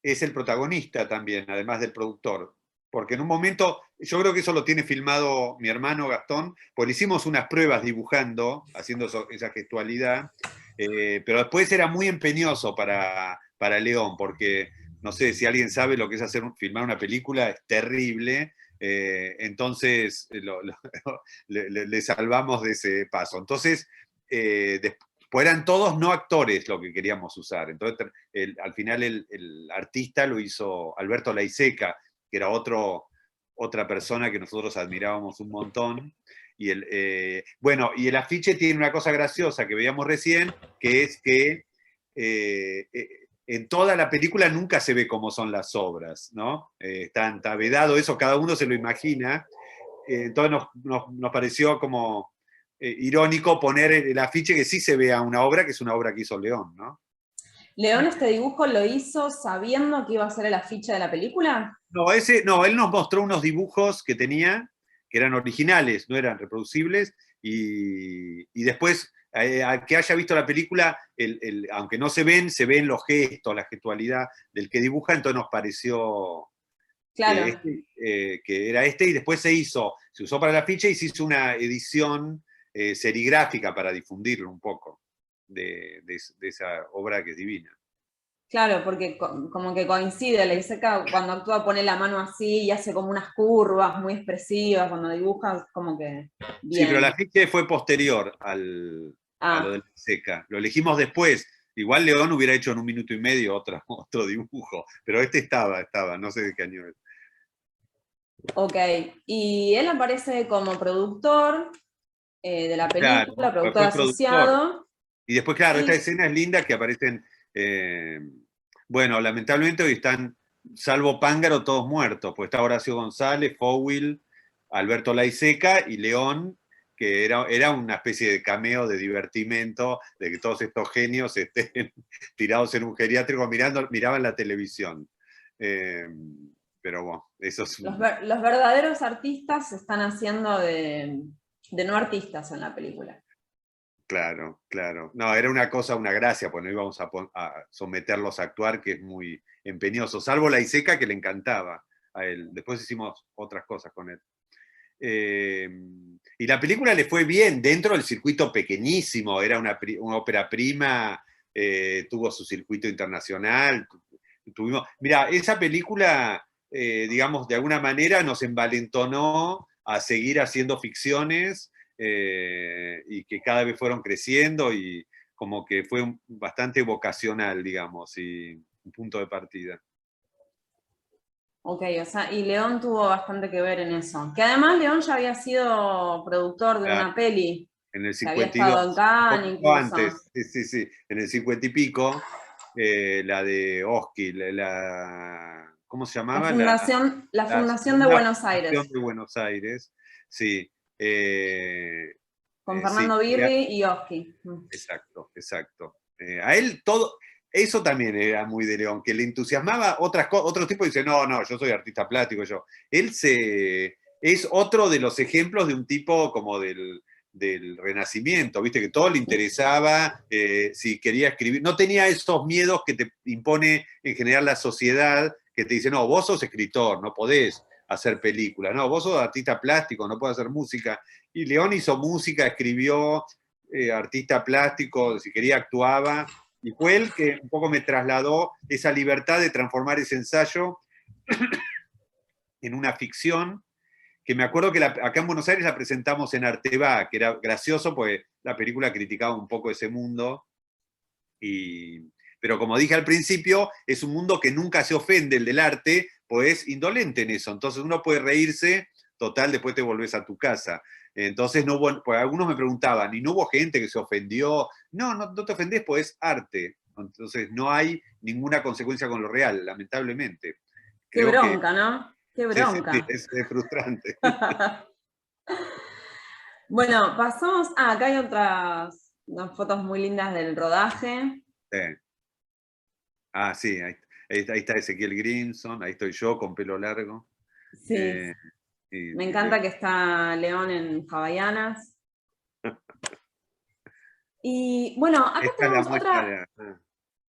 es el protagonista también, además del productor. Porque en un momento, yo creo que eso lo tiene filmado mi hermano Gastón, pues le hicimos unas pruebas dibujando, haciendo esa gestualidad, pero después era muy empeñoso para León, porque no sé si alguien sabe lo que es filmar una película, es terrible. Entonces le salvamos de ese paso. Entonces, pues eran todos no actores lo que queríamos usar. Entonces, al final el artista lo hizo Alberto Laiseca, que era otra persona que nosotros admirábamos un montón. Y bueno, y el afiche tiene una cosa graciosa que veíamos recién, que es que en toda la película nunca se ve cómo son las obras, ¿no? Está vedado eso, cada uno se lo imagina. Entonces nos pareció como irónico poner el afiche que sí se vea una obra, que es una obra que hizo León, ¿no? ¿León este dibujo lo hizo sabiendo que iba a ser el afiche de la película? No, él nos mostró unos dibujos que tenía, que eran originales, no eran reproducibles, y después, al que haya visto la película, aunque no se ven los gestos, la gestualidad del que dibuja, entonces nos pareció Claro. que era y después se usó para la ficha y se hizo una edición serigráfica para difundirlo un poco de esa obra que es divina. Claro, porque como que coincide, la Iseca cuando actúa pone la mano así y hace como unas curvas muy expresivas, cuando dibuja como que Sí, pero la bien. ficha fue posterior a lo de la Iseca. Lo elegimos después. Igual León hubiera hecho en 1 minuto y medio otro dibujo, pero estaba, no sé de qué año es. Ok, y él aparece como productor de la Claro, película, productor fue productor. asociado. Y después, claro, esta Y escena es linda que aparecen, bueno, lamentablemente hoy están, salvo Pángaro, todos muertos, pues está Horacio González, Fowil, Alberto Laiseca y León, que era una especie de cameo de divertimento, de que todos estos genios estén tirados en un geriátrico miraban la televisión. Pero bueno, eso es... los verdaderos artistas se están haciendo de no artistas en la película. Claro, claro. No, era una cosa, una gracia, pues no íbamos a someterlos a actuar, que es muy empeñoso, salvo la Iseca que le encantaba a él. Después hicimos otras cosas con él. Y la película le fue bien dentro del circuito pequeñísimo, era una ópera prima, tuvo su circuito internacional. Mira, esa película, digamos, de alguna manera nos envalentonó a seguir haciendo ficciones y que cada vez fueron creciendo y como que fue bastante vocacional, digamos, y un punto de partida. Ok, o sea, y León tuvo bastante que ver en eso. Que además León ya había sido productor de Claro, una peli, en el que había estado en 52, un Cannes poquito incluso. antes, sí, sí, sí, en el 50 y pico, la de Oski, ¿cómo se llamaba? La La Fundación de segunda Buenos fundación Aires, de Buenos Aires, sí, con sí, Fernando Birri y Oski. exacto, exacto. A él todo, eso también era muy de León, que le entusiasmaba otras cosas, otro tipo dice, no, no, yo soy artista plástico, yo. Es otro de los ejemplos de un tipo como del Renacimiento, viste, que todo le interesaba, si quería escribir, no tenía esos miedos que te impone en general la sociedad, que te dice, no, vos sos escritor, no podés hacer películas, no, vos sos artista plástico, no podés hacer música. Y León hizo música, escribió, artista plástico, si quería actuaba, y fue él que un poco me trasladó esa libertad de transformar ese ensayo en una ficción, que me acuerdo que acá en Buenos Aires la presentamos en Arteba, que era gracioso, porque la película criticaba un poco ese mundo, pero como dije al principio, es un mundo que nunca se ofende, el del arte, pues es indolente en eso, entonces uno puede reírse, total, después te volvés a tu casa. Entonces, no hubo, pues algunos me preguntaban, ¿y no hubo gente que se ofendió? No, no, no te ofendés, pues es arte. Entonces, no hay ninguna consecuencia con lo real, lamentablemente. Qué Creo que bronca, ¿no? Qué sí, sí, sí, bronca. es frustrante. Bueno, pasamos. Ah, acá hay unas fotos muy lindas del rodaje. Sí. Ah, sí, ahí está Ezequiel Grimson, ahí estoy yo con pelo largo. Sí, Eh, y, me y le- encanta que está León en Havaianas. Y bueno, acá esta es la tenemos muestra otra. de...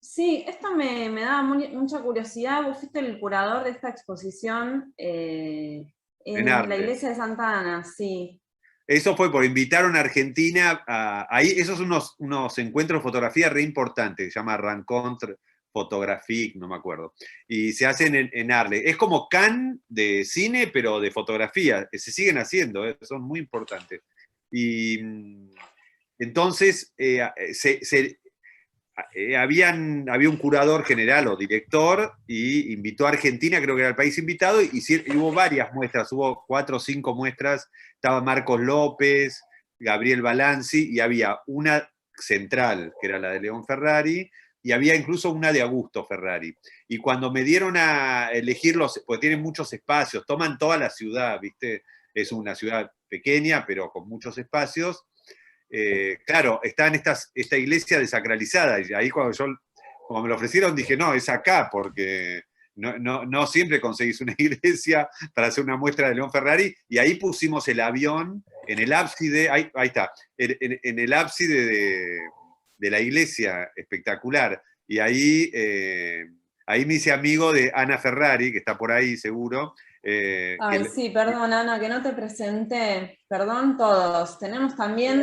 Sí, esto me da mucha curiosidad. Vos fuiste el curador de esta exposición en en la Arles. iglesia de Santa Ana, sí. Eso fue por invitar a una argentina, ahí, esos son unos encuentros de fotografía re importantes, se llama Rencontre Photographique, no me acuerdo, y se hacen en Arles. Es como Cannes de cine, pero de fotografía, que se siguen haciendo, son muy importantes. Y entonces había un curador general o director y invitó a Argentina, creo que era el país invitado, y hubo varias muestras, hubo 4 o 5 muestras, estaba Marcos López, Gabriel Balanzi, y había una central, que era la de León Ferrari, y había incluso una de Augusto Ferrari. Y cuando me dieron a elegirlos, pues tienen muchos espacios, toman toda la ciudad, ¿viste? Es una ciudad pequeña, pero con muchos espacios, claro, está en esta iglesia desacralizada, y ahí como me lo ofrecieron, dije, no, es acá, porque no siempre conseguís una iglesia para hacer una muestra de León Ferrari, y ahí pusimos el avión en el ábside, ahí está, en el ábside de la iglesia, espectacular. Y ahí me hice amigo de Ana Ferrari, que está por ahí seguro. Ay, sí, perdón, Ana, que no te presenté. Perdón todos. Tenemos también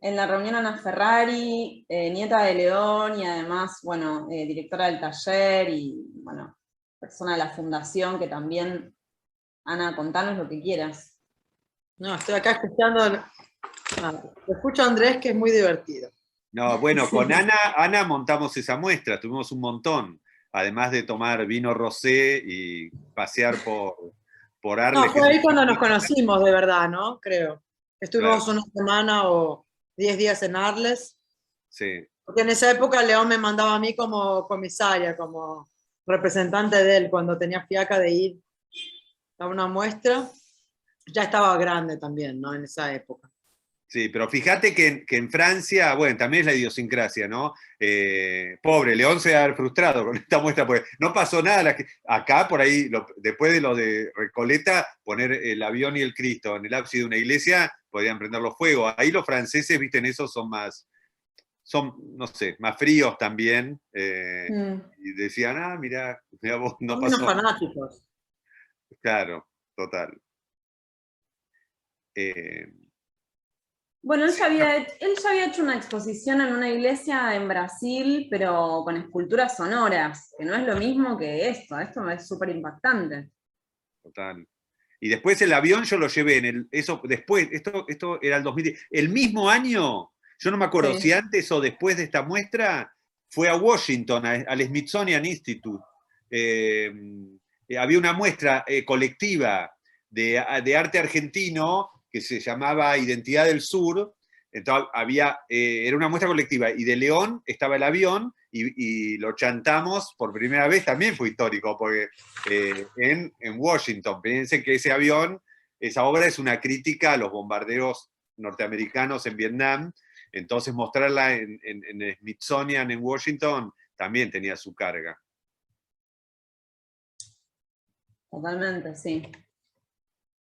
en la reunión Ana Ferrari, nieta de León y además, bueno, directora del taller y, bueno, persona de la fundación que también, Ana, contanos lo que quieras. No, estoy acá escuchando. Escucho a Andrés, que es muy divertido. No, bueno, con Ana montamos esa muestra, tuvimos un montón, además de tomar vino rosé y pasear por Arles. No, fue ahí cuando nos conocimos, de verdad, ¿no? Creo. Estuvimos una semana o 10 días en Arles. Sí. Porque en esa época León me mandaba a mí como comisaria, como representante de él, cuando tenía fiaca de ir a una muestra. Ya estaba grande también, ¿no? En esa época. Sí, pero fíjate que en Francia, bueno, también es la idiosincrasia, ¿no? Pobre, León se ha frustrado con esta muestra, porque no pasó nada. Acá, por ahí, después de lo de Recoleta, poner el avión y el Cristo en el ábside de una iglesia, podían prender los fuegos. Ahí los franceses, viste, en eso no sé, más fríos también. Y decían, mirá vos, no pasó. Son fanáticos. Claro, total. Bueno, él ya había hecho una exposición en una iglesia en Brasil, pero con esculturas sonoras, que no es lo mismo que esto es súper impactante. Total. Y después el avión yo lo llevé después, esto era el 2010, el mismo año, yo no me acuerdo si antes o después de esta muestra, fue a Washington, al Smithsonian Institute. Había una muestra colectiva de arte argentino que se llamaba Identidad del Sur. Entonces era una muestra colectiva, y de León estaba el avión, y lo chantamos por primera vez, también fue histórico, porque en Washington, piensen que esa obra es una crítica a los bombardeos norteamericanos en Vietnam, entonces mostrarla en el Smithsonian en Washington también tenía su carga. Totalmente, sí.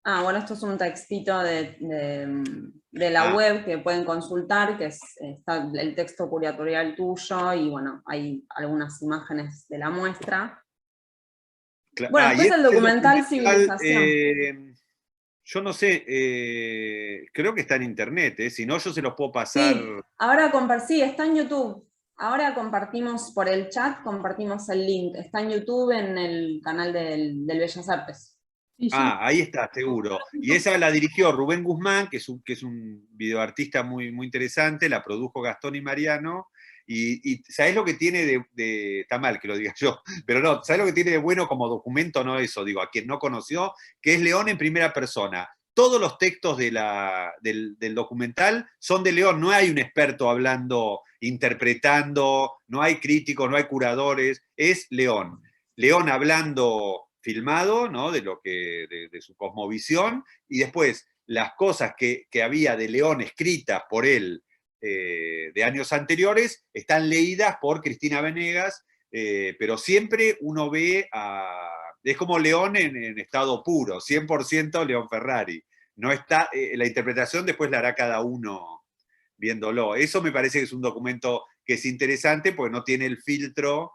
Bueno, esto es un textito de la web que pueden consultar, que está el texto curatorial tuyo, y bueno, hay algunas imágenes de la muestra. Bueno, después el documental Civilización. Yo no sé, creo que está en internet, si no yo se los puedo pasar. Sí, ahora sí, está en YouTube. Ahora compartimos por el chat, compartimos el link. Está en YouTube en el canal del Bellas Artes. Ahí está, seguro. Y esa la dirigió Rubén Guzmán, que es un videoartista muy, muy interesante, la produjo Gastón y Mariano. Y ¿sabés lo que tiene está mal que lo diga yo, pero no, ¿sabés lo que tiene de bueno como documento? No eso, digo, a quien no conoció, que es León en primera persona. Todos los textos del documental son de León, no hay un experto hablando, interpretando, no hay críticos, no hay curadores, es León. León hablando filmado, ¿no? De su cosmovisión, y después las cosas que había de León escritas por él de años anteriores están leídas por Cristina Venegas, pero siempre uno ve es como León en estado puro, 100% León Ferrari. No está, la interpretación después la hará cada uno viéndolo. Eso me parece que es un documento que es interesante porque no tiene el filtro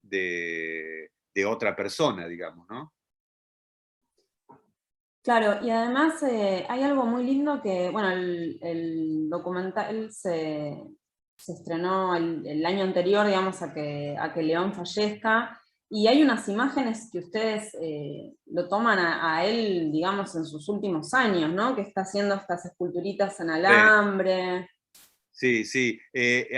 de otra persona, digamos, ¿no? Claro, y además hay algo muy lindo que, bueno, el documental se estrenó el año anterior, digamos, a que León fallezca, y hay unas imágenes que ustedes lo toman a él, digamos, en sus últimos años, ¿no? Que está haciendo estas esculturitas en alambre. Sí, sí.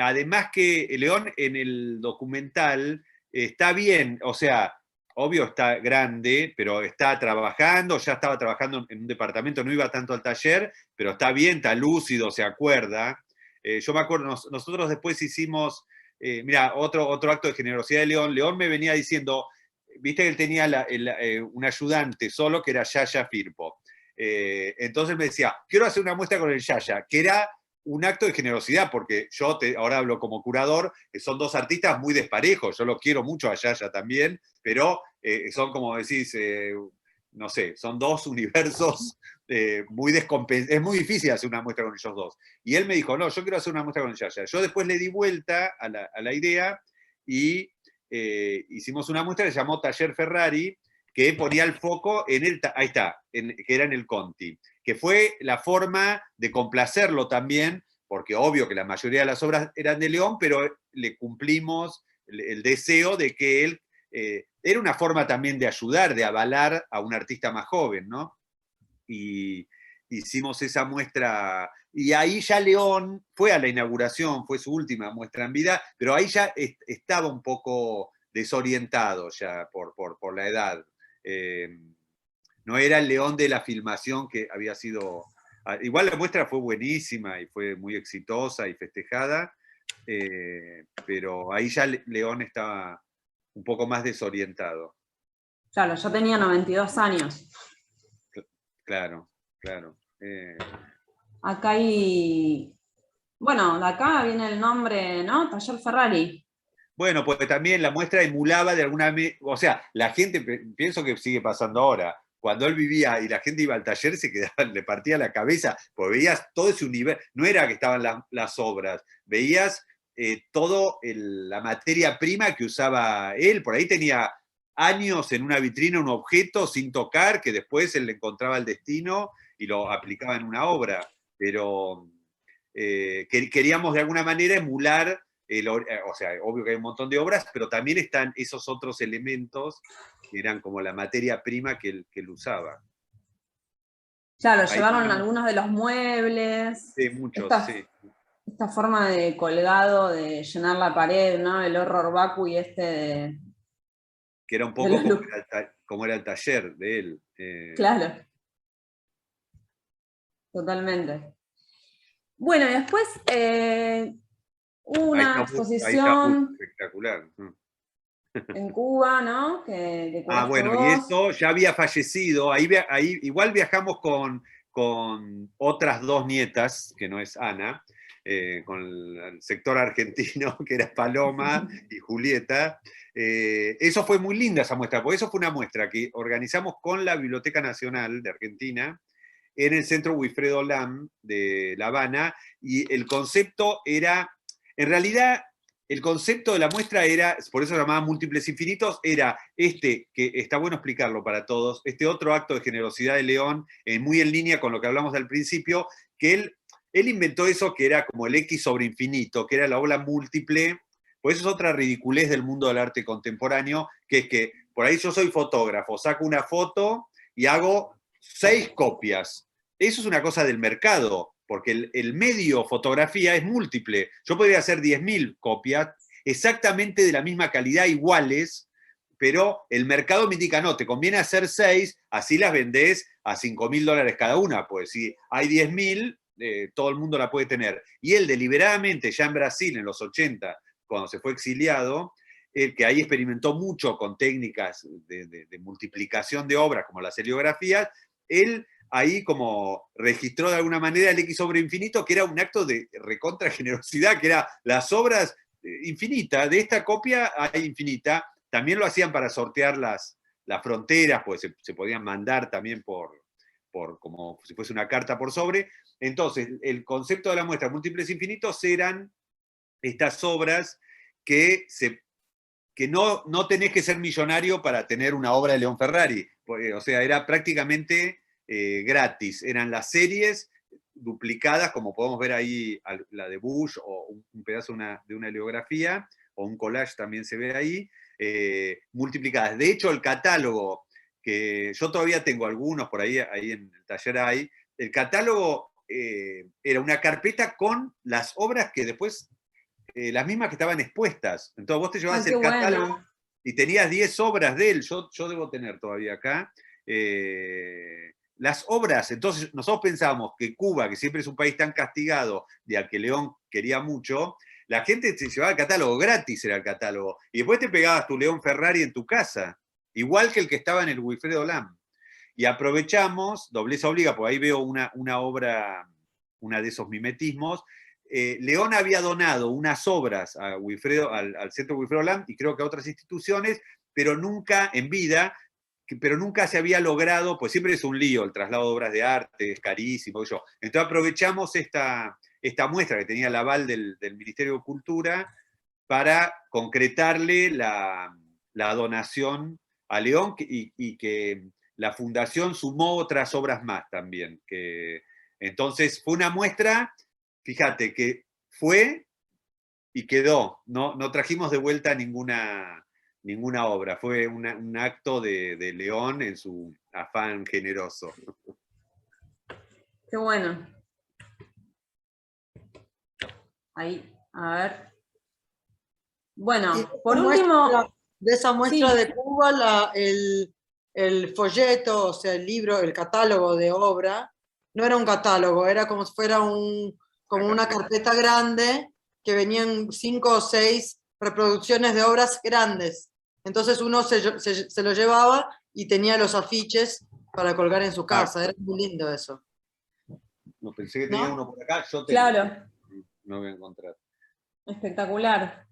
Además que León en el documental está bien, o sea, obvio está grande, pero está trabajando, ya estaba trabajando en un departamento, no iba tanto al taller, pero está bien, está lúcido, se acuerda. Yo me acuerdo, nosotros después hicimos, mira, otro acto de generosidad de León. León me venía diciendo, viste que él tenía un ayudante solo que era Yaya Firpo. Entonces me decía, quiero hacer una muestra con el Yaya, que era un acto de generosidad, porque yo ahora hablo como curador, que son dos artistas muy desparejos, yo lo quiero mucho a Yaya también, pero son como decís, no sé, son dos universos muy descompensados. Es muy difícil hacer una muestra con ellos dos. Y él me dijo, no, yo quiero hacer una muestra con Yaya. Yo después le di vuelta a la idea y hicimos una muestra que se llamó Taller Ferrari, que ponía el foco en el, ahí está, que era en el Conti, que fue la forma de complacerlo también, porque obvio que la mayoría de las obras eran de León, pero le cumplimos el deseo de que él, era una forma también de ayudar, de avalar a un artista más joven, ¿no? Y hicimos esa muestra, y ahí ya León fue a la inauguración, fue su última muestra en vida, pero ahí ya estaba un poco desorientado ya por la edad. No era el León de la filmación que había sido... Igual la muestra fue buenísima y fue muy exitosa y festejada, pero ahí ya León estaba un poco más desorientado. Claro, yo tenía 92 años. Claro, claro. Acá hay... Bueno, de acá viene el nombre, ¿no? Taller Ferrari. Bueno, porque también la muestra emulaba de alguna manera, o sea, la gente, pienso que sigue pasando ahora, cuando él vivía y la gente iba al taller se quedaba, le partía la cabeza, porque veías todo ese universo, no era que estaban las obras, veías todo la materia prima que usaba él, por ahí tenía años en una vitrina un objeto sin tocar, que después él le encontraba el destino y lo aplicaba en una obra, pero queríamos de alguna manera emular, o sea, obvio que hay un montón de obras, pero también están esos otros elementos que eran como la materia prima que él usaba. Claro, Ahí llevaron tenemos, algunos de los muebles. sí, muchos, sí. Esta forma de colgado, de llenar la pared, ¿no? El horror vacu y este de... Que era un poco como era el taller de él. Claro. Totalmente. Bueno, y después hubo una exposición espectacular. en Cuba, ¿no? Que Bueno, y vos. eso ya había fallecido. Ahí igual viajamos con otras dos nietas, que no es Ana, con el sector argentino, que era Paloma y Julieta. Eso fue muy linda esa muestra, porque eso fue una muestra que organizamos con la Biblioteca Nacional de Argentina, en el Centro Wilfredo Lam de La Habana, y el concepto era, en realidad, el concepto de la muestra era, por eso se llamaba Múltiples Infinitos, era que está bueno explicarlo para todos, este otro acto de generosidad de León, muy en línea con lo que hablamos al principio, que él inventó eso que era como el X sobre infinito, que era la obra múltiple, pues eso es otra ridiculez del mundo del arte contemporáneo, que es que por ahí yo soy fotógrafo, saco una foto y hago 6 copias. Eso es una cosa del mercado, porque el medio fotografía es múltiple. Yo podría hacer 10.000 copias exactamente de la misma calidad, iguales, pero el mercado me indica, no, te conviene hacer 6, así las vendés a $5.000 cada una, pues si hay 10.000, todo el mundo la puede tener. Y él deliberadamente, ya en Brasil, en los 80, cuando se fue exiliado, que ahí experimentó mucho con técnicas de multiplicación de obras, como las heliografías, él ahí como registró de alguna manera el X sobre infinito, que era un acto de recontra generosidad, que era las obras infinitas, de esta copia hay infinita, también lo hacían para sortear las fronteras, pues se podían mandar también por como si fuese una carta por sobre. Entonces, el concepto de la muestra múltiples infinitos eran estas obras que no tenés que ser millonario para tener una obra de León Ferrari. O sea, era prácticamente gratis. Eran las series duplicadas, como podemos ver ahí, la de Bush, o un pedazo de una heliografía, o un collage también se ve ahí, multiplicadas. De hecho, el catálogo, que yo todavía tengo algunos por ahí en el taller hay, el catálogo era una carpeta con las obras que después, las mismas que estaban expuestas. Entonces vos te llevabas el catálogo, bueno, y tenías 10 obras de él, yo debo tener todavía acá, las obras. Entonces nosotros pensábamos que Cuba, que siempre es un país tan castigado y al que León quería mucho, la gente se llevaba el catálogo, gratis era el catálogo, y después te pegabas tu León Ferrari en tu casa, igual que el que estaba en el Wilfredo Lam. Y aprovechamos, dobleza obliga, porque ahí veo una obra, una de esos mimetismos. León había donado unas obras a Wilfredo, al Centro Wilfredo Lam, y creo que a otras instituciones, pero nunca en vida pero nunca se había logrado, pues siempre es un lío el traslado de obras de arte, es carísimo. Entonces aprovechamos esta muestra que tenía el aval del Ministerio de Cultura para concretarle la donación a León y que la fundación sumó otras obras más también. Entonces fue una muestra, fíjate, que fue y quedó. No trajimos de vuelta ninguna obra. Fue un acto de León en su afán generoso. Qué bueno. Ahí, a ver. Bueno, por último... De esa muestra sí. de Cuba, el folleto, o sea, el libro, el catálogo de obra, no era un catálogo, era como si fuera como una carpeta grande que venían 5 o 6 reproducciones de obras grandes. Entonces uno se lo llevaba y tenía los afiches para colgar en su casa. Era muy lindo eso. No, pensé que tenía uno por acá. Yo claro. No voy a encontrar. Espectacular.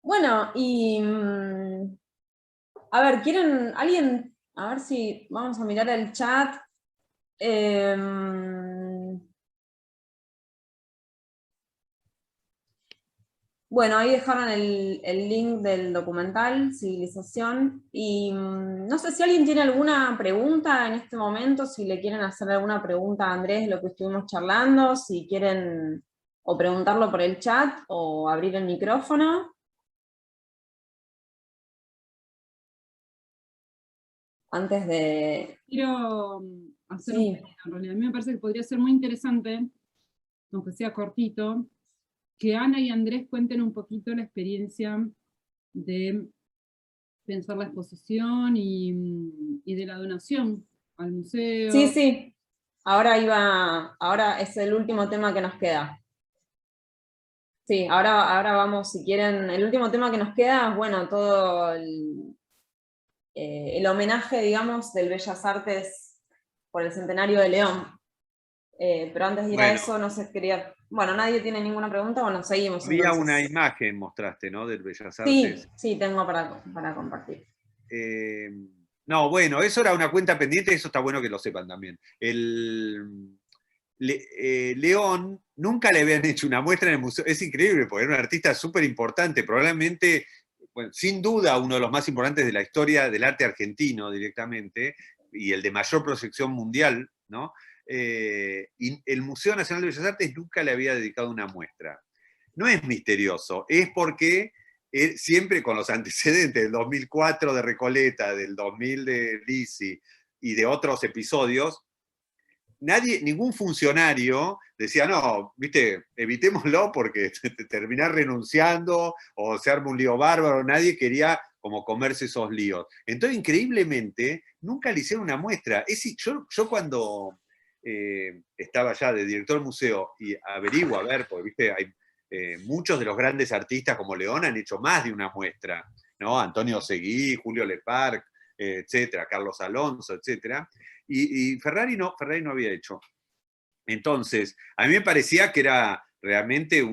Bueno, y a ver, ¿quieren alguien? A ver si vamos a mirar el chat. Bueno, ahí dejaron el link del documental, Civilización, y no sé si alguien tiene alguna pregunta en este momento, si le quieren hacer alguna pregunta a Andrés de lo que estuvimos charlando, si quieren o preguntarlo por el chat o abrir el micrófono. Antes de... Quiero hacer un pedido, en realidad. A mí me parece que podría ser muy interesante, aunque sea cortito, que Ana y Andrés cuenten un poquito la experiencia de pensar la exposición y de la donación al museo. Sí. Ahora es el último tema que nos queda. Sí, ahora vamos, si quieren, el último tema que nos queda es, bueno, todo el homenaje, digamos, del Bellas Artes por el centenario de León. Pero antes de ir a eso, no sé, quería... Bueno, ¿nadie tiene ninguna pregunta? Bueno, seguimos. Había entonces. Una imagen, mostraste, ¿no? Del Bellas Artes. Sí, tengo para compartir. No, bueno, eso era una cuenta pendiente, eso está bueno que lo sepan también. León nunca le habían hecho una muestra en el museo, es increíble, porque era un artista súper importante, probablemente, bueno, sin duda uno de los más importantes de la historia del arte argentino directamente, y el de mayor proyección mundial, ¿no? Y el Museo Nacional de Bellas Artes nunca le había dedicado una muestra. No es misterioso, es porque siempre con los antecedentes del 2004 de Recoleta, del 2000 de Lisi y de otros episodios, ningún funcionario decía, no, viste, evitémoslo porque terminar renunciando o se arma un lío bárbaro, nadie quería como comerse esos líos. Entonces, increíblemente, nunca le hicieron una muestra. Yo cuando estaba ya de director del museo y averiguo, a ver, porque viste, hay muchos de los grandes artistas como León han hecho más de una muestra, ¿no? Antonio Seguí, Julio Leparc, etcétera, Carlos Alonso, etcétera. Y Ferrari no había hecho. Entonces, a mí me parecía que era realmente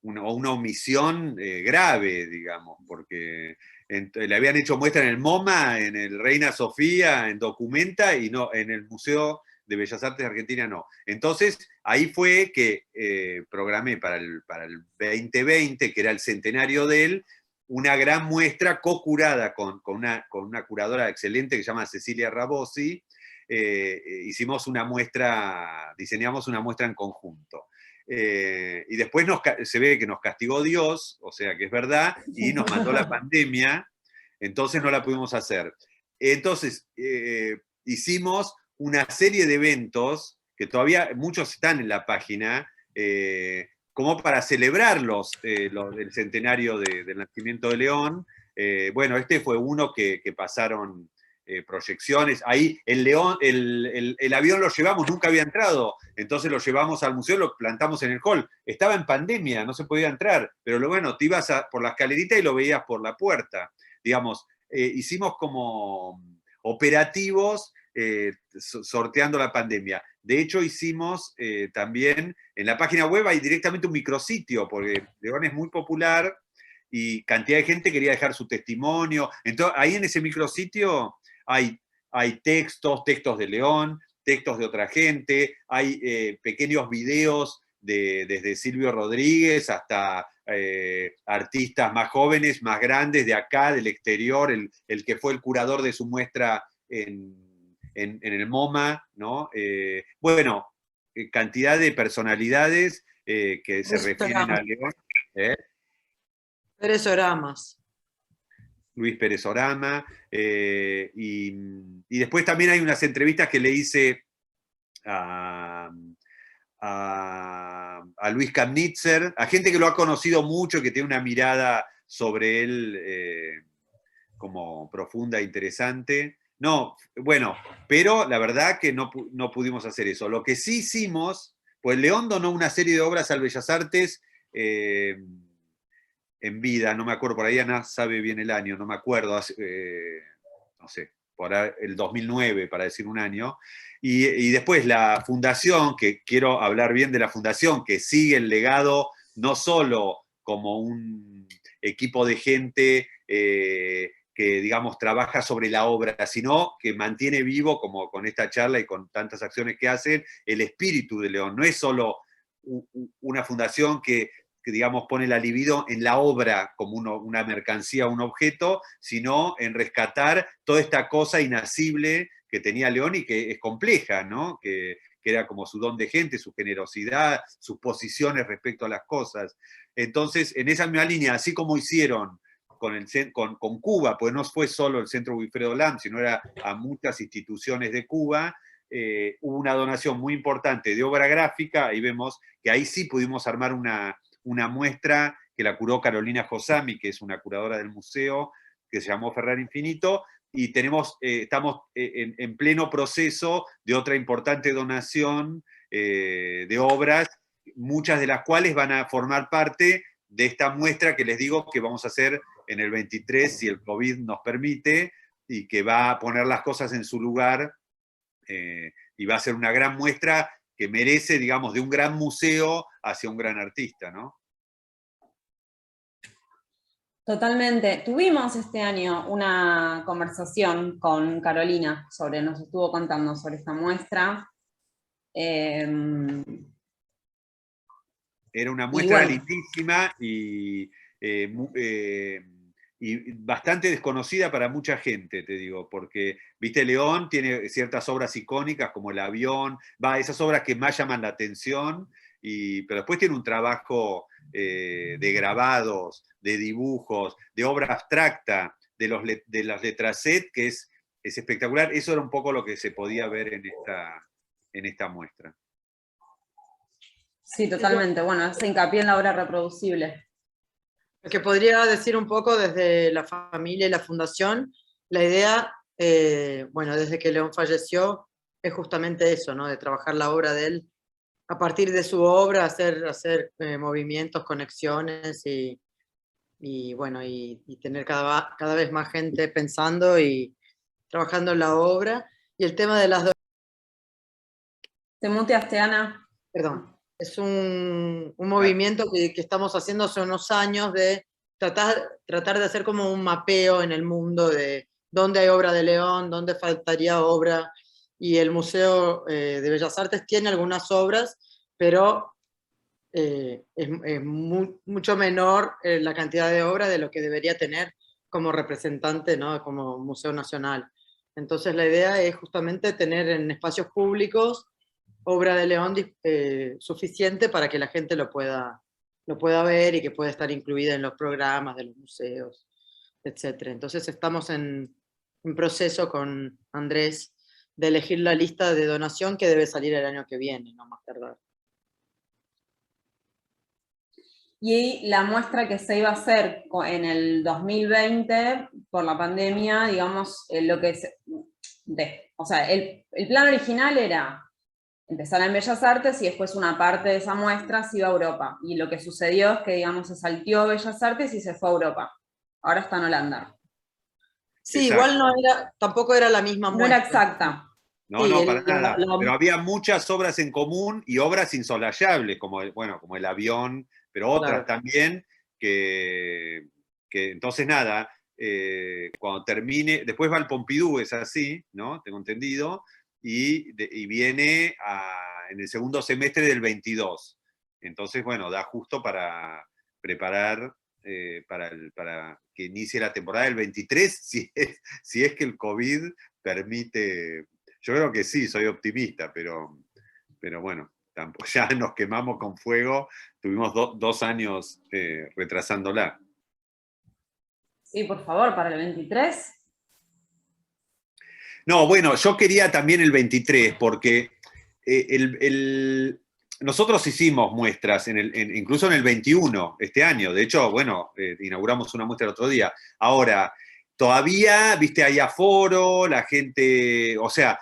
una omisión grave, digamos, porque le habían hecho muestra en el MoMA, en el Reina Sofía, en Documenta, y no, en el Museo de Bellas Artes de Argentina no. Entonces, ahí fue que programé para el 2020, que era el centenario de él, una gran muestra co-curada con una curadora excelente que se llama Cecilia Rabosi. Hicimos una muestra, diseñamos una muestra en conjunto. Y después se ve que nos castigó Dios, o sea que es verdad, y nos mandó la pandemia, entonces no la pudimos hacer. Entonces, hicimos una serie de eventos, que todavía muchos están en la página, como para celebrar el centenario del nacimiento de León. Bueno, este fue uno que pasaron proyecciones. Ahí el avión lo llevamos, nunca había entrado, entonces lo llevamos al museo, lo plantamos en el hall. Estaba en pandemia, no se podía entrar, pero bueno, te ibas por la escalerita y lo veías por la puerta. Digamos, hicimos como operativos sorteando la pandemia. De hecho, hicimos también, en la página web hay directamente un micrositio, porque León es muy popular, y cantidad de gente quería dejar su testimonio. Entonces, ahí en ese micrositio hay textos de León, textos de otra gente, hay pequeños videos desde Silvio Rodríguez hasta artistas más jóvenes, más grandes, de acá, del exterior, el que fue el curador de su muestra en el MoMA, ¿no? Bueno, cantidad de personalidades que se refieren a León. Pérez Oramas. Luis Pérez Orama, y después también hay unas entrevistas que le hice a Luis Kamnitzer, a gente que lo ha conocido mucho, que tiene una mirada sobre él como profunda e interesante. No, bueno, pero la verdad que no pudimos hacer eso. Lo que sí hicimos, pues León donó una serie de obras al Bellas Artes en vida, no me acuerdo, por ahí Ana sabe bien el año, no me acuerdo, no sé, por el 2009, para decir un año. Y después la fundación, que quiero hablar bien de la fundación, que sigue el legado no solo como un equipo de gente que, digamos, trabaja sobre la obra, sino que mantiene vivo, como con esta charla y con tantas acciones que hacen, el espíritu de León. No es solo una fundación que digamos, pone la libido en la obra como una mercancía, un objeto, sino en rescatar toda esta cosa inacible que tenía León y que es compleja, ¿no? Que era como su don de gente, su generosidad, sus posiciones respecto a las cosas. Entonces, en esa misma línea, así como hicieron con Cuba, pues no fue solo el Centro Wilfredo Lam, sino era a muchas instituciones de Cuba, hubo una donación muy importante de obra gráfica, ahí vemos que ahí sí pudimos armar una muestra que la curó Carolina Josami, que es una curadora del museo, que se llamó Ferrari Infinito, y estamos en pleno proceso de otra importante donación de obras, muchas de las cuales van a formar parte de esta muestra que les digo que vamos a hacer en el 23, si el COVID nos permite, y que va a poner las cosas en su lugar, y va a ser una gran muestra que merece, digamos, de un gran museo hacia un gran artista, ¿no? Totalmente. Tuvimos este año una conversación con Carolina nos estuvo contando sobre esta muestra. Era una muestra lindísima y bastante desconocida para mucha gente, te digo, porque, viste, León tiene ciertas obras icónicas como El Avión, esas obras que más llaman la atención, pero después tiene un trabajo de grabados, de dibujos, de obra abstracta, de las letraset, que es espectacular. Eso era un poco lo que se podía ver en esta muestra. Sí, totalmente. Bueno, se hincapié en la obra reproducible. Lo que podría decir un poco desde la familia y la fundación, la idea, bueno, desde que León falleció, es justamente eso, ¿no? De trabajar la obra de él, a partir de su obra, hacer movimientos, conexiones y bueno, y tener cada vez más gente pensando y trabajando en la obra. Y el tema de las... ¿Te muteaste, Ana? Perdón. Es un movimiento que estamos haciendo hace unos años de tratar de hacer como un mapeo en el mundo de dónde hay obra de León, dónde faltaría obra, y el Museo de Bellas Artes tiene algunas obras, pero es mucho menor la cantidad de obra de lo que debería tener como representante, ¿no? Como Museo Nacional. Entonces la idea es justamente tener en espacios públicos obra de León suficiente para que la gente lo pueda ver y que pueda estar incluida en los programas de los museos, etc. Entonces estamos en proceso con Andrés de elegir la lista de donación que debe salir el año que viene, no más tardar. Y la muestra que se iba a hacer en el 2020, por la pandemia, digamos, o sea, el plan original era empezar en Bellas Artes y después una parte de esa muestra se iba a Europa. Y lo que sucedió es que, digamos, se salteó Bellas Artes y se fue a Europa. Ahora está en Holanda. Sí, exacto. Igual tampoco era la misma muestra. No era exacta. No, sí, no, para nada. Pero había muchas obras en común y obras insolayables, como El Avión, pero otras claro. También que que entonces nada, cuando termine, después va al Pompidou, es así, ¿no? Tengo entendido, y viene en el segundo semestre del 22. Entonces, bueno, da justo para preparar para que inicie la temporada del 23, si es que el COVID permite. Yo creo que sí, soy optimista, pero bueno, tampoco, ya nos quemamos con fuego, tuvimos 2 años retrasándola. Sí, por favor, para el 23. No, bueno, yo quería también el 23, porque nosotros hicimos muestras, incluso en el 21, este año. De hecho, bueno, inauguramos una muestra el otro día. Ahora, todavía, viste, hay aforo, la gente, o sea,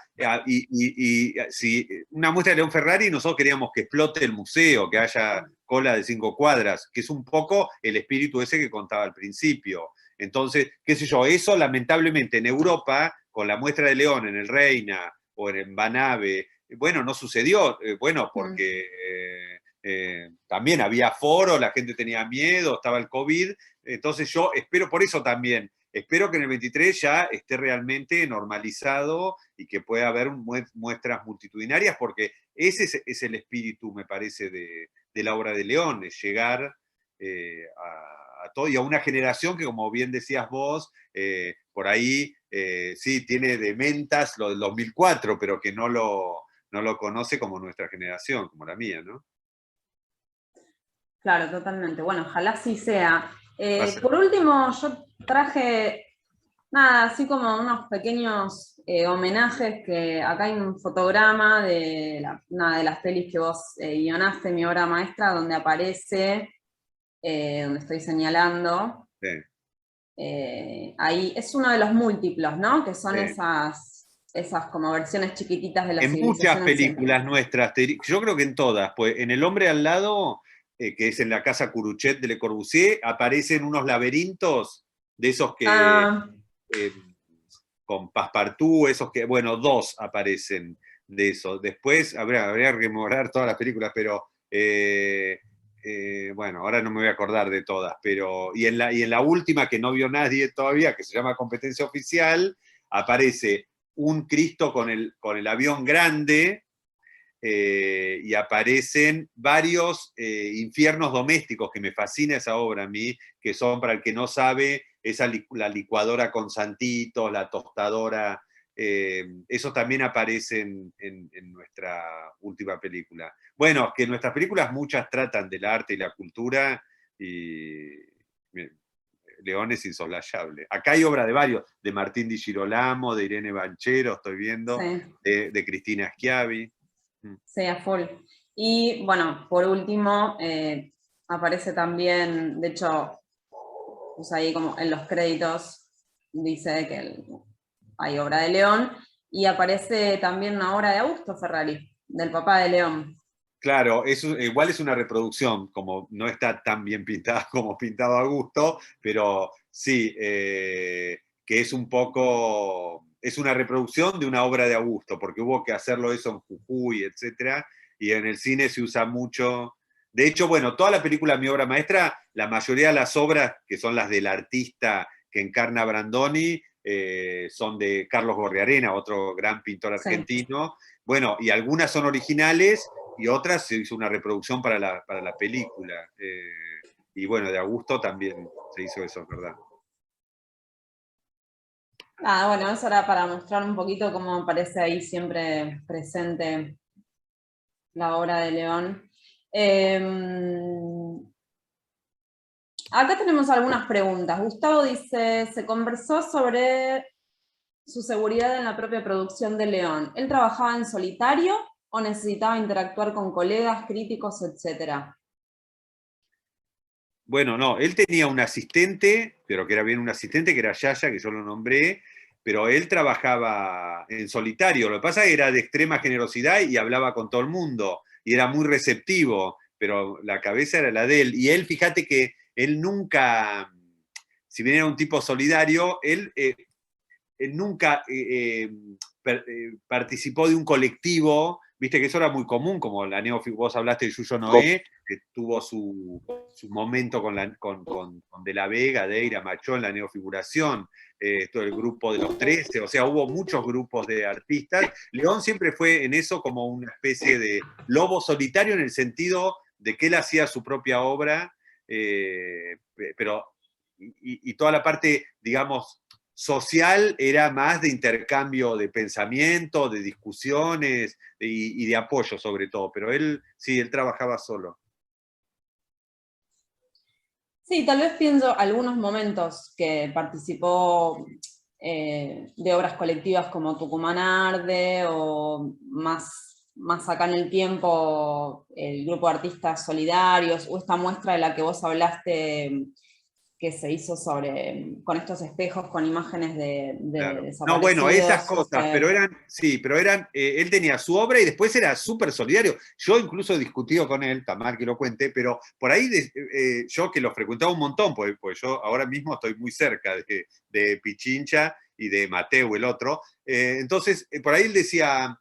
si una muestra de León Ferrari, nosotros queríamos que explote el museo, que haya cola de 5 cuadras, que es un poco el espíritu ese que contaba al principio. Entonces, qué sé yo, eso lamentablemente en Europa, con la muestra de León en el Reina o en Banave, bueno, no sucedió, bueno, porque también había aforo, la gente tenía miedo, estaba el COVID, entonces yo espero, por eso también, espero que en el 23 ya esté realmente normalizado y que pueda haber muestras multitudinarias, porque ese es el espíritu, me parece, de la obra de León, es llegar a todo y a una generación que, como bien decías vos, por ahí sí tiene de mentas lo del 2004, pero que no lo conoce como nuestra generación, como la mía, ¿no? Claro, totalmente. Bueno, ojalá sí sea. Por último, yo traje, nada, así como unos pequeños homenajes, que acá hay un fotograma de una de las pelis que vos guionaste, mi obra maestra, donde aparece, donde estoy señalando. Sí. Ahí es uno de los múltiplos, ¿no? Que son Sí. esas como versiones chiquititas de la En civilización muchas películas anciana. nuestras, yo creo que en todas, pues en El hombre al lado, que es en la casa Curuchet de Le Corbusier, aparecen unos laberintos de esos que, Ah, con Passepartout, esos que, bueno, 2 aparecen de eso. Después habría que rememorar todas las películas, pero bueno, ahora no me voy a acordar de todas, pero y en la última que no vio nadie todavía, que se llama Competencia Oficial, aparece un Cristo con el avión grande, y aparecen varios infiernos domésticos, que me fascina esa obra a mí, que son, para el que no sabe, la licuadora con santitos, la tostadora, eso también aparece en nuestra última película. Bueno, que nuestras películas muchas tratan del arte y la cultura, y León es insoslayable. Acá hay obra de varios, de Martín Di Girolamo, de Irene Banchero, estoy viendo, sí. de Cristina Schiavi. Sí, a full. Y bueno, por último, aparece también, de hecho, pues ahí como en los créditos dice que hay obra de León, y aparece también una obra de Augusto Ferrari, del papá de León. Claro, igual es una reproducción, como no está tan bien pintada como pintado Augusto, pero sí, que es un poco, es una reproducción de una obra de Augusto, porque hubo que hacerlo eso en Jujuy, etcétera, y en el cine se usa mucho. De hecho, bueno, toda la película Mi obra maestra, la mayoría de las obras, que son las del artista que encarna a Brandoni, son de Carlos Gorriarena, otro gran pintor argentino. Sí. Bueno, y algunas son originales, y otras se hizo una reproducción para la película. Y bueno, de Augusto también se hizo eso, ¿verdad? Ah, bueno, eso era para mostrar un poquito cómo aparece ahí siempre presente la obra de León. Acá tenemos algunas preguntas. Gustavo dice, se conversó sobre su seguridad en la propia producción de León. ¿Él trabajaba en solitario o necesitaba interactuar con colegas, críticos, etcétera? Bueno, no, él tenía un asistente, pero que era bien un asistente, que era Yaya, que yo lo nombré, pero él trabajaba en solitario. Lo que pasa es que era de extrema generosidad y hablaba con todo el mundo, y era muy receptivo, pero la cabeza era la de él. Y él, fíjate que él nunca, si bien era un tipo solidario, él nunca participó de un colectivo viste que eso era muy común, como vos hablaste de Yuyo Noé, que tuvo su momento con De la Vega, Deira, Machón, la neofiguración, todo el grupo de los 13, o sea, hubo muchos grupos de artistas. León siempre fue en eso como una especie de lobo solitario en el sentido de que él hacía su propia obra, pero y toda la parte, digamos, social era más de intercambio de pensamiento, de discusiones y de apoyo sobre todo, pero él sí, él trabajaba solo. Sí, tal vez pienso algunos momentos que participó de obras colectivas como Tucumán Arde, o más acá en el tiempo el grupo de artistas solidarios, o esta muestra de la que vos hablaste, que se hizo con estos espejos, con imágenes de Claro. desaparecidos. No, bueno, esas cosas, pero eran, él tenía su obra y después era súper solidario. Yo incluso he discutido con él, está mal que lo cuente, pero por ahí yo que lo frecuentaba un montón, pues yo ahora mismo estoy muy cerca de Pichincha y de Mateo, el otro. Entonces, por ahí él decía,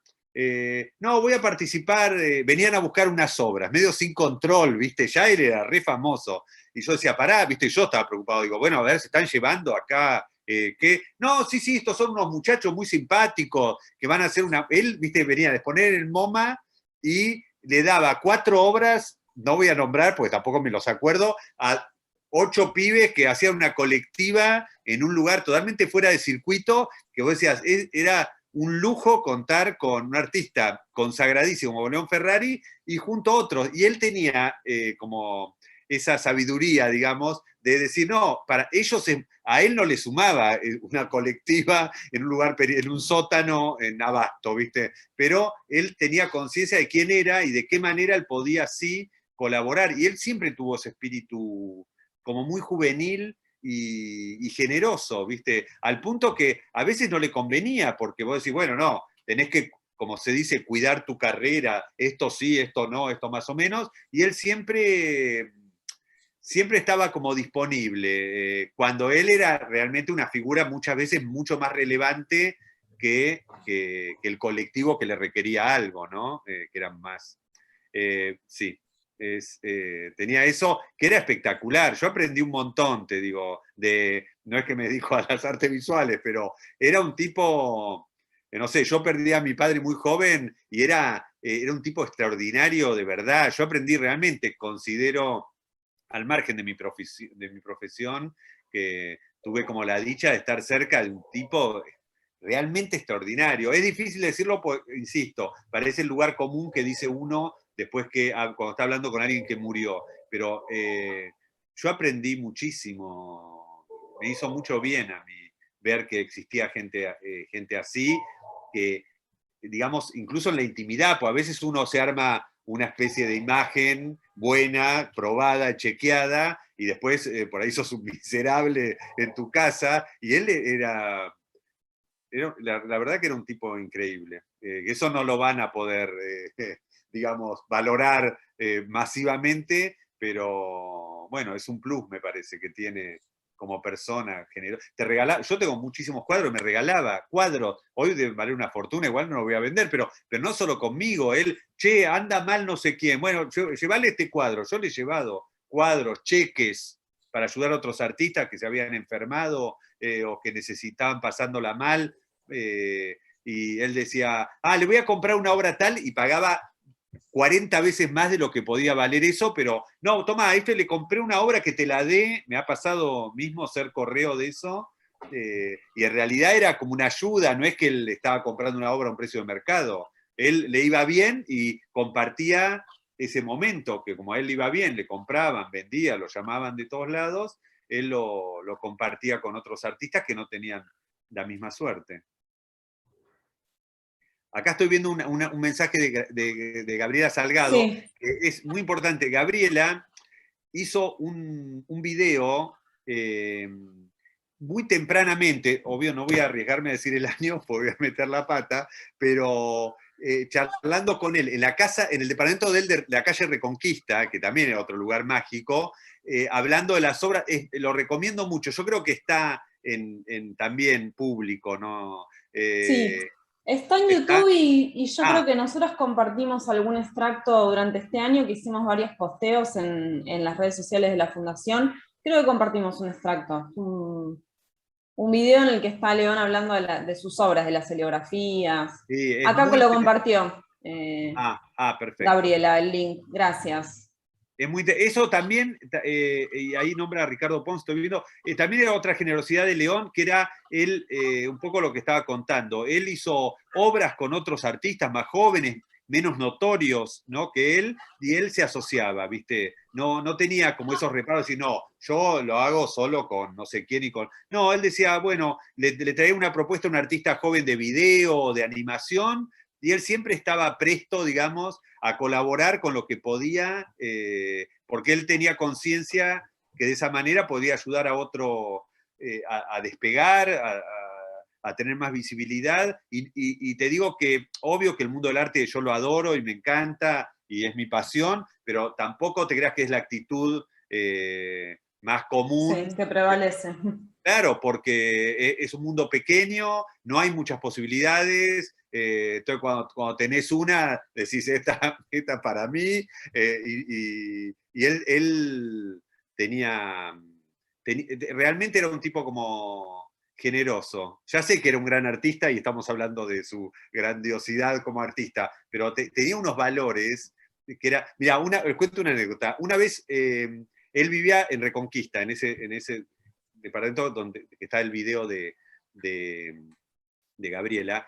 no, voy a participar, venían a buscar unas obras, medio sin control, ¿viste? Ya él era re famoso. Y yo decía, pará, ¿viste? Yo estaba preocupado, digo, bueno, a ver, se están llevando acá. ¿Qué? No, sí, estos son unos muchachos muy simpáticos que van a hacer una. Él, viste, venía a exponer en el MoMA y le daba 4 obras, no voy a nombrar porque tampoco me los acuerdo, a 8 pibes que hacían una colectiva en un lugar totalmente fuera de circuito, que vos decías, era un lujo contar con un artista consagradísimo como León Ferrari y junto a otros. Y él tenía como esa sabiduría, digamos, de decir, no, para ellos, a él no le sumaba una colectiva en un lugar, en un sótano en Abasto, ¿viste? Pero él tenía conciencia de quién era y de qué manera él podía así colaborar. Y él siempre tuvo ese espíritu como muy juvenil y generoso, ¿viste? Al punto que a veces no le convenía, porque vos decís, bueno, no, tenés que, como se dice, cuidar tu carrera, esto sí, esto no, esto más o menos, y él siempre estaba como disponible, cuando él era realmente una figura muchas veces mucho más relevante que el colectivo que le requería algo, ¿no? Que eran más... sí, tenía eso que era espectacular. Yo aprendí un montón, te digo, no es que me dijo a las artes visuales, pero era un tipo, no sé, yo perdí a mi padre muy joven y era un tipo extraordinario de verdad. Yo aprendí realmente, considero, al margen de mi profesión, que tuve como la dicha de estar cerca de un tipo realmente extraordinario. Es difícil decirlo, pues, insisto, parece el lugar común que dice uno después cuando está hablando con alguien que murió, pero yo aprendí muchísimo, me hizo mucho bien a mí ver que existía gente así, que, digamos, incluso en la intimidad, pues a veces uno se arma una especie de imagen buena, probada, chequeada, y después por ahí sos un miserable en tu casa, y él la verdad que era un tipo increíble. Eso no lo van a poder, digamos, valorar masivamente, pero bueno, es un plus, me parece, que tiene como persona. Yo tengo muchísimos cuadros, me regalaba cuadros, hoy deben valer una fortuna, igual no lo voy a vender, pero no solo conmigo, él, che, anda mal no sé quién, bueno, llevale este cuadro, yo le he llevado cuadros, cheques, para ayudar a otros artistas que se habían enfermado o que necesitaban pasándola mal, y él decía, le voy a comprar una obra tal, y pagaba 40 veces más de lo que podía valer eso, pero no, toma, a este le compré una obra que te la dé, me ha pasado mismo ser correo de eso, y en realidad era como una ayuda, no es que él estaba comprando una obra a un precio de mercado, él le iba bien y compartía ese momento, que como a él le iba bien, le compraban, vendía, lo llamaban de todos lados, él lo compartía con otros artistas que no tenían la misma suerte. Acá estoy viendo un mensaje de Gabriela Salgado, Sí. que es muy importante. Gabriela hizo un video muy tempranamente, obvio no voy a arriesgarme a decir el año porque voy a meter la pata, pero charlando con él en la casa, en el departamento de él de la calle Reconquista, que también es otro lugar mágico, hablando de las obras, lo recomiendo mucho. Yo creo que está también público, ¿no? Sí. Está en ¿Está? YouTube y yo creo Ah, que nosotros compartimos algún extracto durante este año, que hicimos varios posteos en las redes sociales de la Fundación. Creo que compartimos un extracto, un video en el que está León hablando de sus obras, de las celografías. sí, es Acá que muy lo interesante. compartió Perfecto. Gabriela, el link. Gracias. Eso también, y ahí nombra a Ricardo Pons, estoy viendo, también era otra generosidad de León, que era él, un poco lo que estaba contando. Él hizo obras con otros artistas más jóvenes, menos notorios, ¿no?, que él, y él se asociaba, ¿viste? No tenía como esos reparos y no, yo lo hago solo con no sé quién y con... No, él decía, bueno, le traía una propuesta a un artista joven de video, de animación, y él siempre estaba presto, digamos, a colaborar con lo que podía, porque él tenía conciencia que de esa manera podía ayudar a otro a despegar, a tener más visibilidad. Y te digo que, obvio que el mundo del arte yo lo adoro y me encanta y es mi pasión, pero tampoco te creas que es la actitud más común. Sí, que prevalece. Claro, porque es un mundo pequeño, no hay muchas posibilidades. Entonces, cuando tenés una, decís, esta para mí. Y él realmente era un tipo como generoso. Ya sé que era un gran artista y estamos hablando de su grandiosidad como artista, pero tenía unos valores que era. Mira, les cuento una anécdota. Una vez él vivía en Reconquista, en ese departamento donde está el video de Gabriela.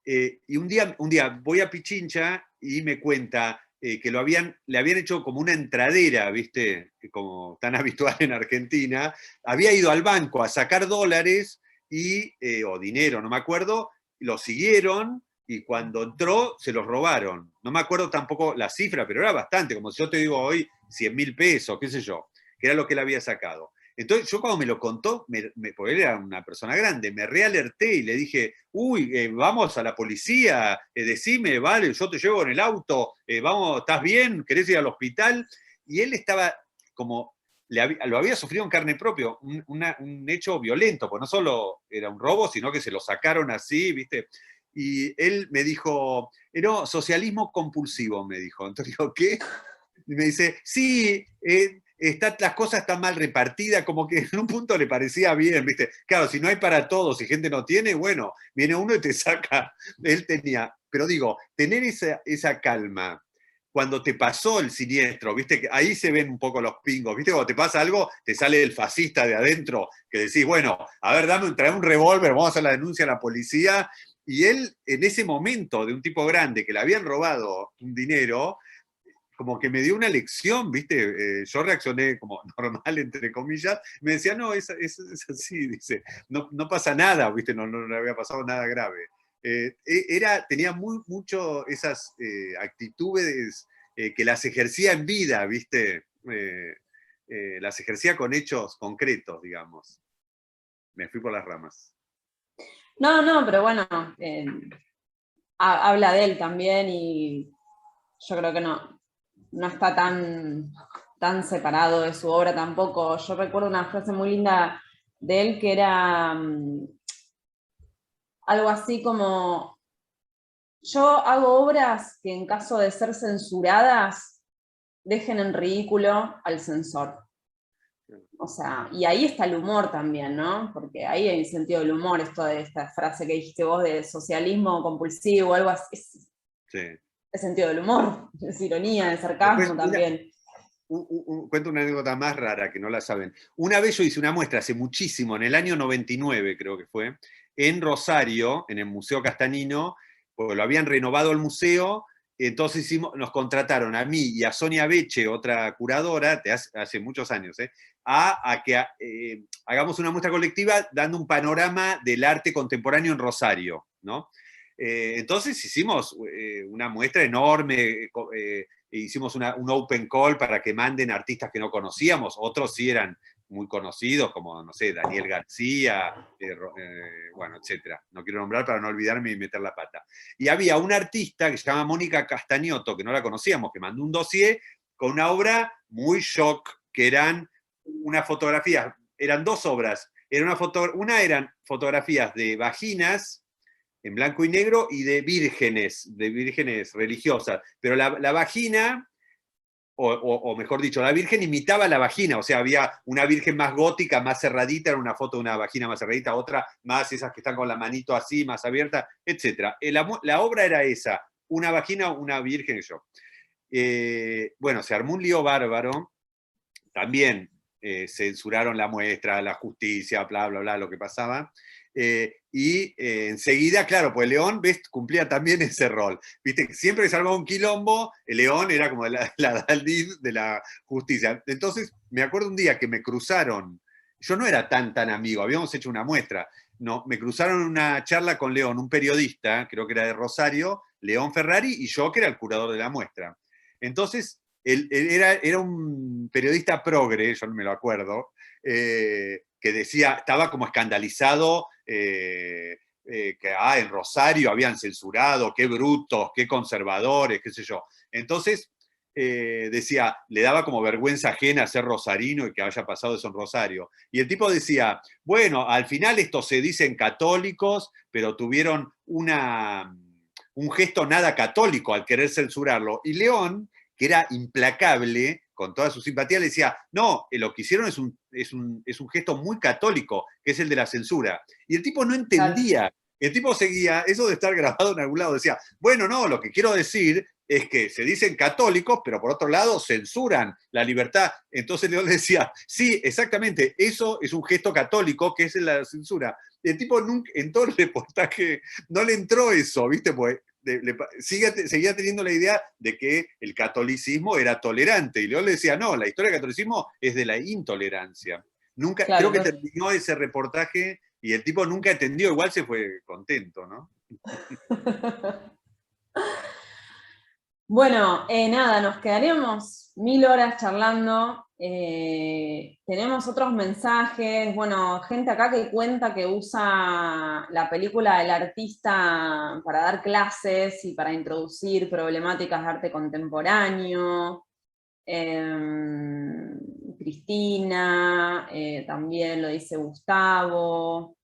Y un día voy a Pichincha y me cuenta que le habían hecho como una entradera, ¿viste? Como tan habitual en Argentina. Había ido al banco a sacar dólares o dinero, no me acuerdo, lo siguieron y cuando entró se los robaron. No me acuerdo tampoco la cifra, pero era bastante, como si yo te digo hoy 100.000 pesos, qué sé yo, que era lo que él había sacado. Entonces yo cuando me lo contó, porque él era una persona grande, me realerté y le dije, uy, vamos a la policía, decime, vale, yo te llevo en el auto, vamos, ¿estás bien? ¿Querés ir al hospital? Y él estaba como, lo había sufrido en carne propia, un hecho violento, pues no solo era un robo, sino que se lo sacaron así, ¿viste? Y él me dijo, no, socialismo compulsivo, me dijo. Entonces digo, ¿qué? Y me dice, sí, las cosas están mal repartidas, como que en un punto le parecía bien, ¿viste? Claro, si no hay para todos y gente no tiene, bueno, viene uno y te saca. Él tenía, pero digo, tener esa calma cuando te pasó el siniestro, ¿viste? Que ahí se ven un poco los pingos, ¿viste? Cuando te pasa algo, te sale el fascista de adentro, que decís, bueno, a ver, trae un revólver, vamos a hacer la denuncia a la policía. Y él, en ese momento de un tipo grande que le habían robado un dinero, como que me dio una lección, ¿viste? Yo reaccioné como normal, entre comillas. Me decía, no, es así, dice, no pasa nada, ¿viste? No le había pasado nada grave. Tenía mucho esas actitudes que las ejercía en vida, ¿viste? Las ejercía con hechos concretos, digamos. Me fui por las ramas. No, pero bueno, habla de él también y yo creo que no está tan separado de su obra tampoco. Yo recuerdo una frase muy linda de él que era algo así como, yo hago obras que en caso de ser censuradas dejen en ridículo al censor. O sea, y ahí está el humor también, ¿no? Porque ahí hay un sentido del humor, esto de esta frase que dijiste vos de socialismo compulsivo, algo así. Sí. Es sentido del humor, es ironía, es sarcasmo Después, también. cuento una anécdota más rara que no la saben. Una vez yo hice una muestra hace muchísimo, en el año 99 creo que fue, en Rosario, en el Museo Castanino, porque lo habían renovado el museo, entonces nos contrataron a mí y a Sonia Beche, otra curadora, hace muchos años, a que hagamos una muestra colectiva dando un panorama del arte contemporáneo en Rosario, ¿no? Entonces hicimos una muestra enorme, hicimos un open call para que manden artistas que no conocíamos, otros sí eran muy conocidos, como, no sé, Daniel García, bueno, etcétera. No quiero nombrar para no olvidarme y meter la pata. Y había una artista que se llama Mónica Castañotto, que no la conocíamos, que mandó un dossier con una obra muy shock, que eran unas fotografías, eran dos obras. Una eran fotografías de vaginas en blanco y negro, y de vírgenes religiosas. Pero la vagina, o mejor dicho, la virgen imitaba la vagina, o sea, había una virgen más gótica, más cerradita, era una foto de una vagina más cerradita, otra más esas que están con la manito así, más abierta, etc. La obra era esa, una vagina, una virgen y yo. Bueno, se armó un lío bárbaro, también censuraron la muestra, la justicia, bla, bla, bla, lo que pasaba. Enseguida, claro, pues León, ¿ves?, cumplía también ese rol. Viste, siempre que se armaba un quilombo, el León era como la Dalí de la justicia. Entonces, me acuerdo un día que me cruzaron, yo no era tan amigo, habíamos hecho una muestra, no, me cruzaron en una charla con León, un periodista, creo que era de Rosario, León Ferrari, y yo, que era el curador de la muestra. Entonces, él era un periodista progre, yo no me lo acuerdo, que decía, estaba como escandalizado, que en Rosario habían censurado, qué brutos, qué conservadores, qué sé yo. Entonces, decía, le daba como vergüenza ajena ser rosarino y que haya pasado eso en Rosario. Y el tipo decía, bueno, al final estos se dicen católicos, pero tuvieron un gesto nada católico al querer censurarlo. Y León, que era implacable, con toda su simpatía, le decía, no, lo que hicieron es un gesto muy católico, que es el de la censura. Y el tipo no entendía. Claro. El tipo seguía, eso de estar grabado en algún lado, decía, bueno, no, lo que quiero decir es que se dicen católicos, pero por otro lado censuran la libertad. Entonces León le decía, sí, exactamente, eso es un gesto católico, que es la censura. El tipo nunca, en todo el reportaje no le entró eso, ¿viste? Pues seguía teniendo la idea de que el catolicismo era tolerante, y León le decía, no, la historia del catolicismo es de la intolerancia. Nunca, claro, creo que terminó ese reportaje y el tipo nunca entendió, igual se fue contento, ¿no? Bueno, nada, nos quedaríamos 1000 horas charlando. Tenemos otros mensajes, bueno, gente acá que cuenta que usa la película del artista para dar clases y para introducir problemáticas de arte contemporáneo. Cristina, también lo dice Gustavo.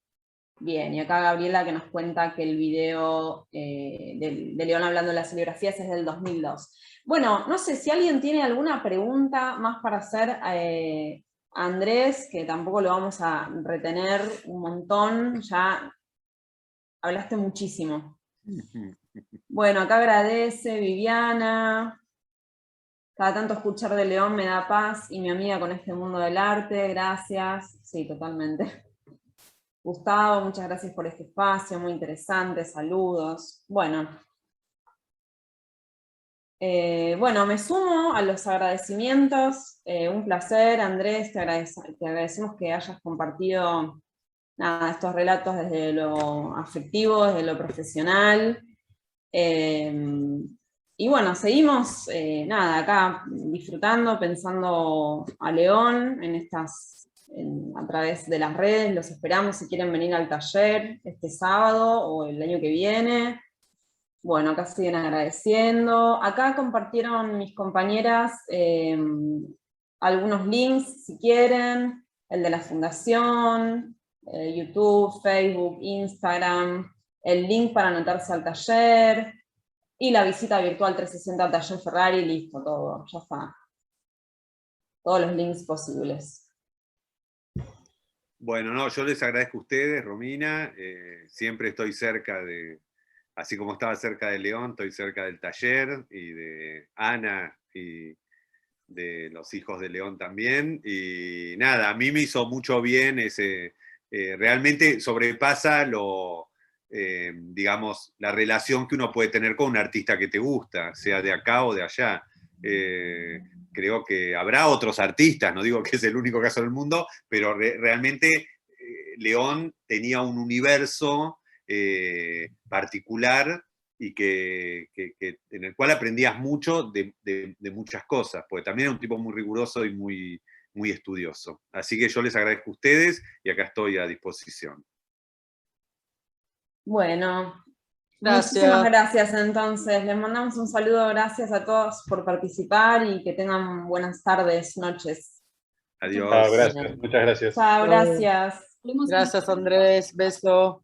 Bien, y acá Gabriela que nos cuenta que el video de León hablando de las serigrafías es del 2002. Bueno, no sé si alguien tiene alguna pregunta más para hacer a Andrés, que tampoco lo vamos a retener un montón, ya hablaste muchísimo. Bueno, acá agradece Viviana. Cada tanto escuchar de León me da paz y mi amiga con este mundo del arte, gracias. Sí, totalmente. Gustavo, muchas gracias por este espacio, muy interesante, saludos. Bueno, me sumo a los agradecimientos, un placer, Andrés, te agradecemos que hayas compartido estos relatos desde lo afectivo, desde lo profesional. Y bueno, seguimos acá disfrutando, pensando a León en a través de las redes, los esperamos si quieren venir al taller este sábado o el año que viene. Bueno, acá siguen agradeciendo. Acá compartieron mis compañeras algunos links, si quieren, el de la fundación, YouTube, Facebook, Instagram, el link para anotarse al taller, y la visita virtual 360 al taller Ferrari, listo, todo, ya está. Todos los links posibles. Bueno, no, yo les agradezco a ustedes, Romina, siempre estoy cerca así como estaba cerca de León, estoy cerca del taller, y de Ana, y de los hijos de León también, y nada, a mí me hizo mucho bien realmente sobrepasa digamos, la relación que uno puede tener con un artista que te gusta, sea de acá o de allá. Creo que habrá otros artistas, no digo que es el único caso del mundo, pero realmente León tenía un universo particular y en el cual aprendías mucho de muchas cosas, porque también era un tipo muy riguroso y muy, muy estudioso. Así que yo les agradezco a ustedes y acá estoy a disposición. Bueno, gracias. Muchísimas gracias entonces. Les mandamos un saludo, gracias a todos por participar y que tengan buenas tardes, noches. Adiós. Gracias, muchas gracias. Chao, gracias. Gracias, Andrés, beso.